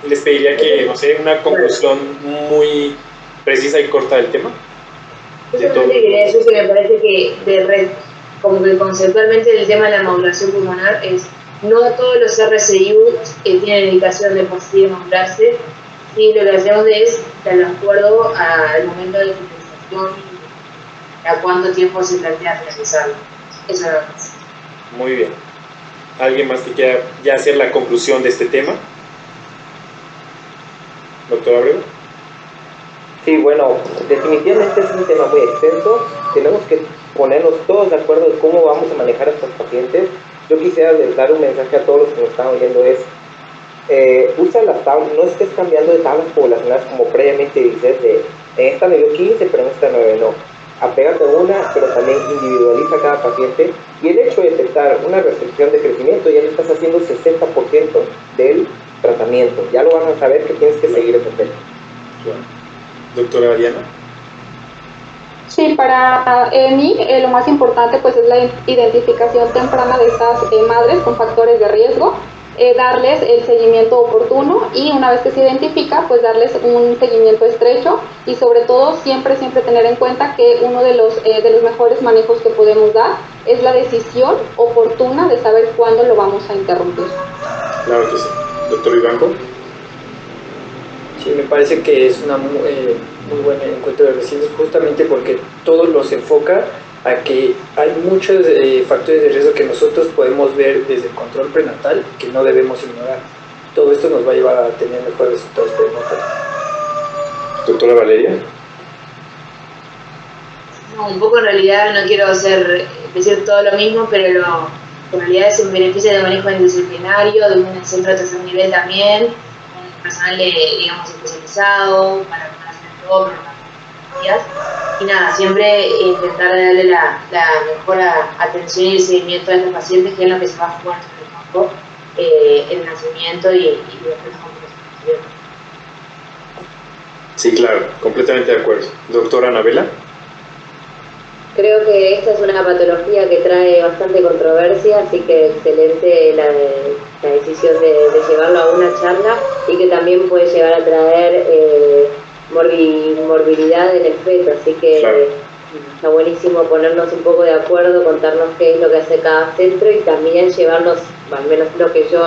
les pediría que, no sé, una conclusión muy precisa y corta del tema. Justamente quería decir que me parece que como que conceptualmente el tema de la modulación pulmonar es no todos los RCIU tienen indicación de posible modularse, y lo que hacemos es de acuerdo al momento de utilización y a cuánto tiempo se plantea realizarlo. Eso es lo que es. Muy bien. ¿Alguien más que quiera ya hacer la conclusión de este tema? Doctor Abreu. Sí, bueno, definitivamente es un tema muy extenso. Tenemos que ponernos todos de acuerdo de cómo vamos a manejar a estos pacientes. Yo quisiera dar un mensaje a todos los que nos están oyendo, es usa las tablas, no estés cambiando de tablas poblacionales como previamente dices, en esta me dio 15, pero en esta 9 no. Apégate a una, pero también individualiza a cada paciente, y el hecho de detectar una restricción de crecimiento ya le estás haciendo 60% del tratamiento, ya lo van a saber que tienes que seguir ese efecto. Doctora Diana. Sí, para mí lo más importante pues es la identificación temprana de estas madres con factores de riesgo, darles el seguimiento oportuno, y una vez que se identifica pues darles un seguimiento estrecho, y sobre todo siempre tener en cuenta que uno de los mejores manejos que podemos dar es la decisión oportuna de saber cuándo lo vamos a interrumpir. Claro que sí. Doctor Ivanco. Sí, me parece que es una muy buen encuentro de residentes, justamente porque todo los enfoca a que hay muchos factores de riesgo que nosotros podemos ver desde el control prenatal que no debemos ignorar. Todo esto nos va a llevar a tener mejores resultados prenatales. Doctora Valeria. No, un poco en realidad no quiero decir todo lo mismo, pero en realidad es un beneficio de manejo interdisciplinario, de un centro de tercer nivel también, un personal digamos especializado para hacer todo, para las y nada, siempre intentar darle la mejor atención y el seguimiento a estos pacientes, que es lo que se va a jugar en el campo, el nacimiento y después la complicación. Sí, claro, completamente de acuerdo. Doctora Anabela. Creo que esta es una patología que trae bastante controversia, así que excelente la decisión de llevarlo a una charla y que también puede llegar a traer morbilidad en el feto, así que claro, está buenísimo ponernos un poco de acuerdo, contarnos qué es lo que hace cada centro y también llevarnos, al menos lo que yo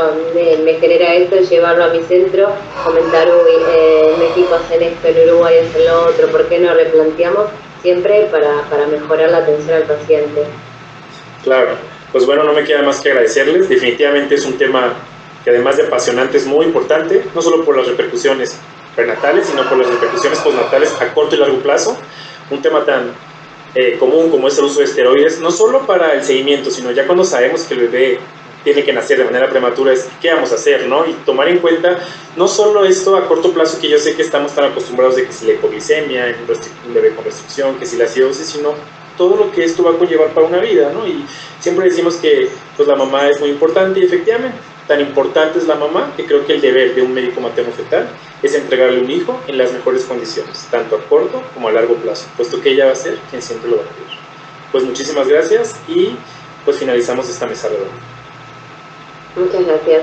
me genera esto, es llevarlo a mi centro, comentar, en México hacen esto, en Uruguay hacen lo otro, ¿por qué no replanteamos? Siempre para mejorar la atención al paciente. claro. Pues bueno, no me queda más que agradecerles. Definitivamente es un tema que además de apasionante es muy importante, no solo por las repercusiones prenatales, sino por las repercusiones postnatales a corto y largo plazo. Un tema tan común como es el uso de esteroides, no solo para el seguimiento, sino ya cuando sabemos que el bebé tiene que nacer de manera prematura, es qué vamos a hacer, ¿no? Y tomar en cuenta no solo esto a corto plazo, que yo sé que estamos tan acostumbrados de que si la hipoglicemia, un bebé con restricción, que si la acidosis, sino todo lo que esto va a conllevar para una vida, ¿no? Y siempre decimos que pues, la mamá es muy importante y efectivamente, tan importante es la mamá que creo que el deber de un médico materno-fetal es entregarle un hijo en las mejores condiciones, tanto a corto como a largo plazo, puesto que ella va a ser quien siempre lo va a pedir. Pues muchísimas gracias y pues finalizamos esta mesa redonda. Muchas gracias.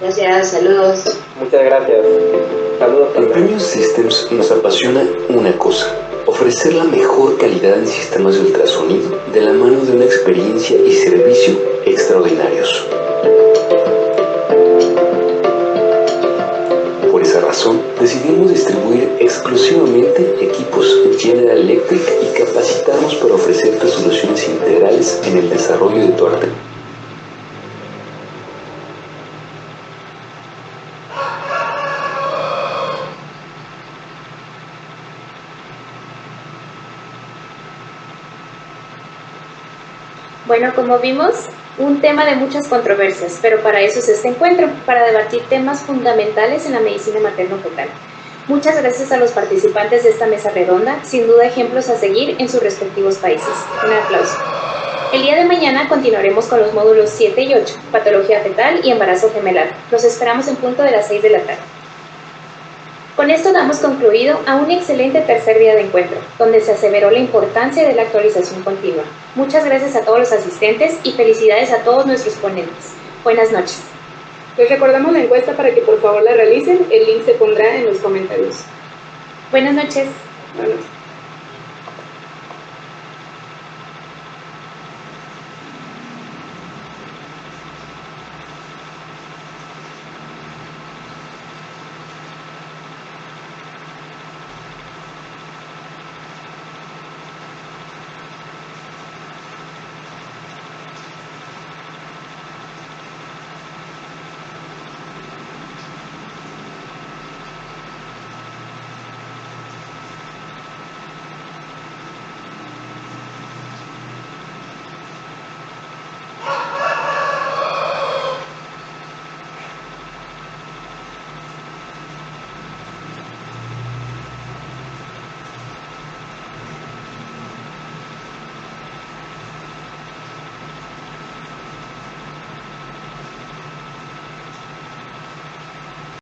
Gracias, saludos. Muchas gracias. Saludos. En Premium Systems nos apasiona una cosa: ofrecer la mejor calidad en sistemas de ultrasonido de la mano de una experiencia y servicio extraordinarios. Por esa razón, decidimos distribuir exclusivamente equipos General Electric y capacitarnos para ofrecerte soluciones integrales en el desarrollo de tu arte. Bueno, como vimos, un tema de muchas controversias, pero para eso es este encuentro, para debatir temas fundamentales en la medicina materno-fetal. Muchas gracias a los participantes de esta mesa redonda, sin duda ejemplos a seguir en sus respectivos países. Un aplauso. El día de mañana continuaremos con los módulos 7 y 8, patología fetal y embarazo gemelar. Los esperamos en punto de las 6 de la tarde. Con esto damos concluido a un excelente tercer día de encuentro, donde se aseveró la importancia de la actualización continua. Muchas gracias a todos los asistentes y felicidades a todos nuestros ponentes. Buenas noches. Les recordamos la encuesta para que por favor la realicen. El link se pondrá en los comentarios. Buenas noches. Buenas noches.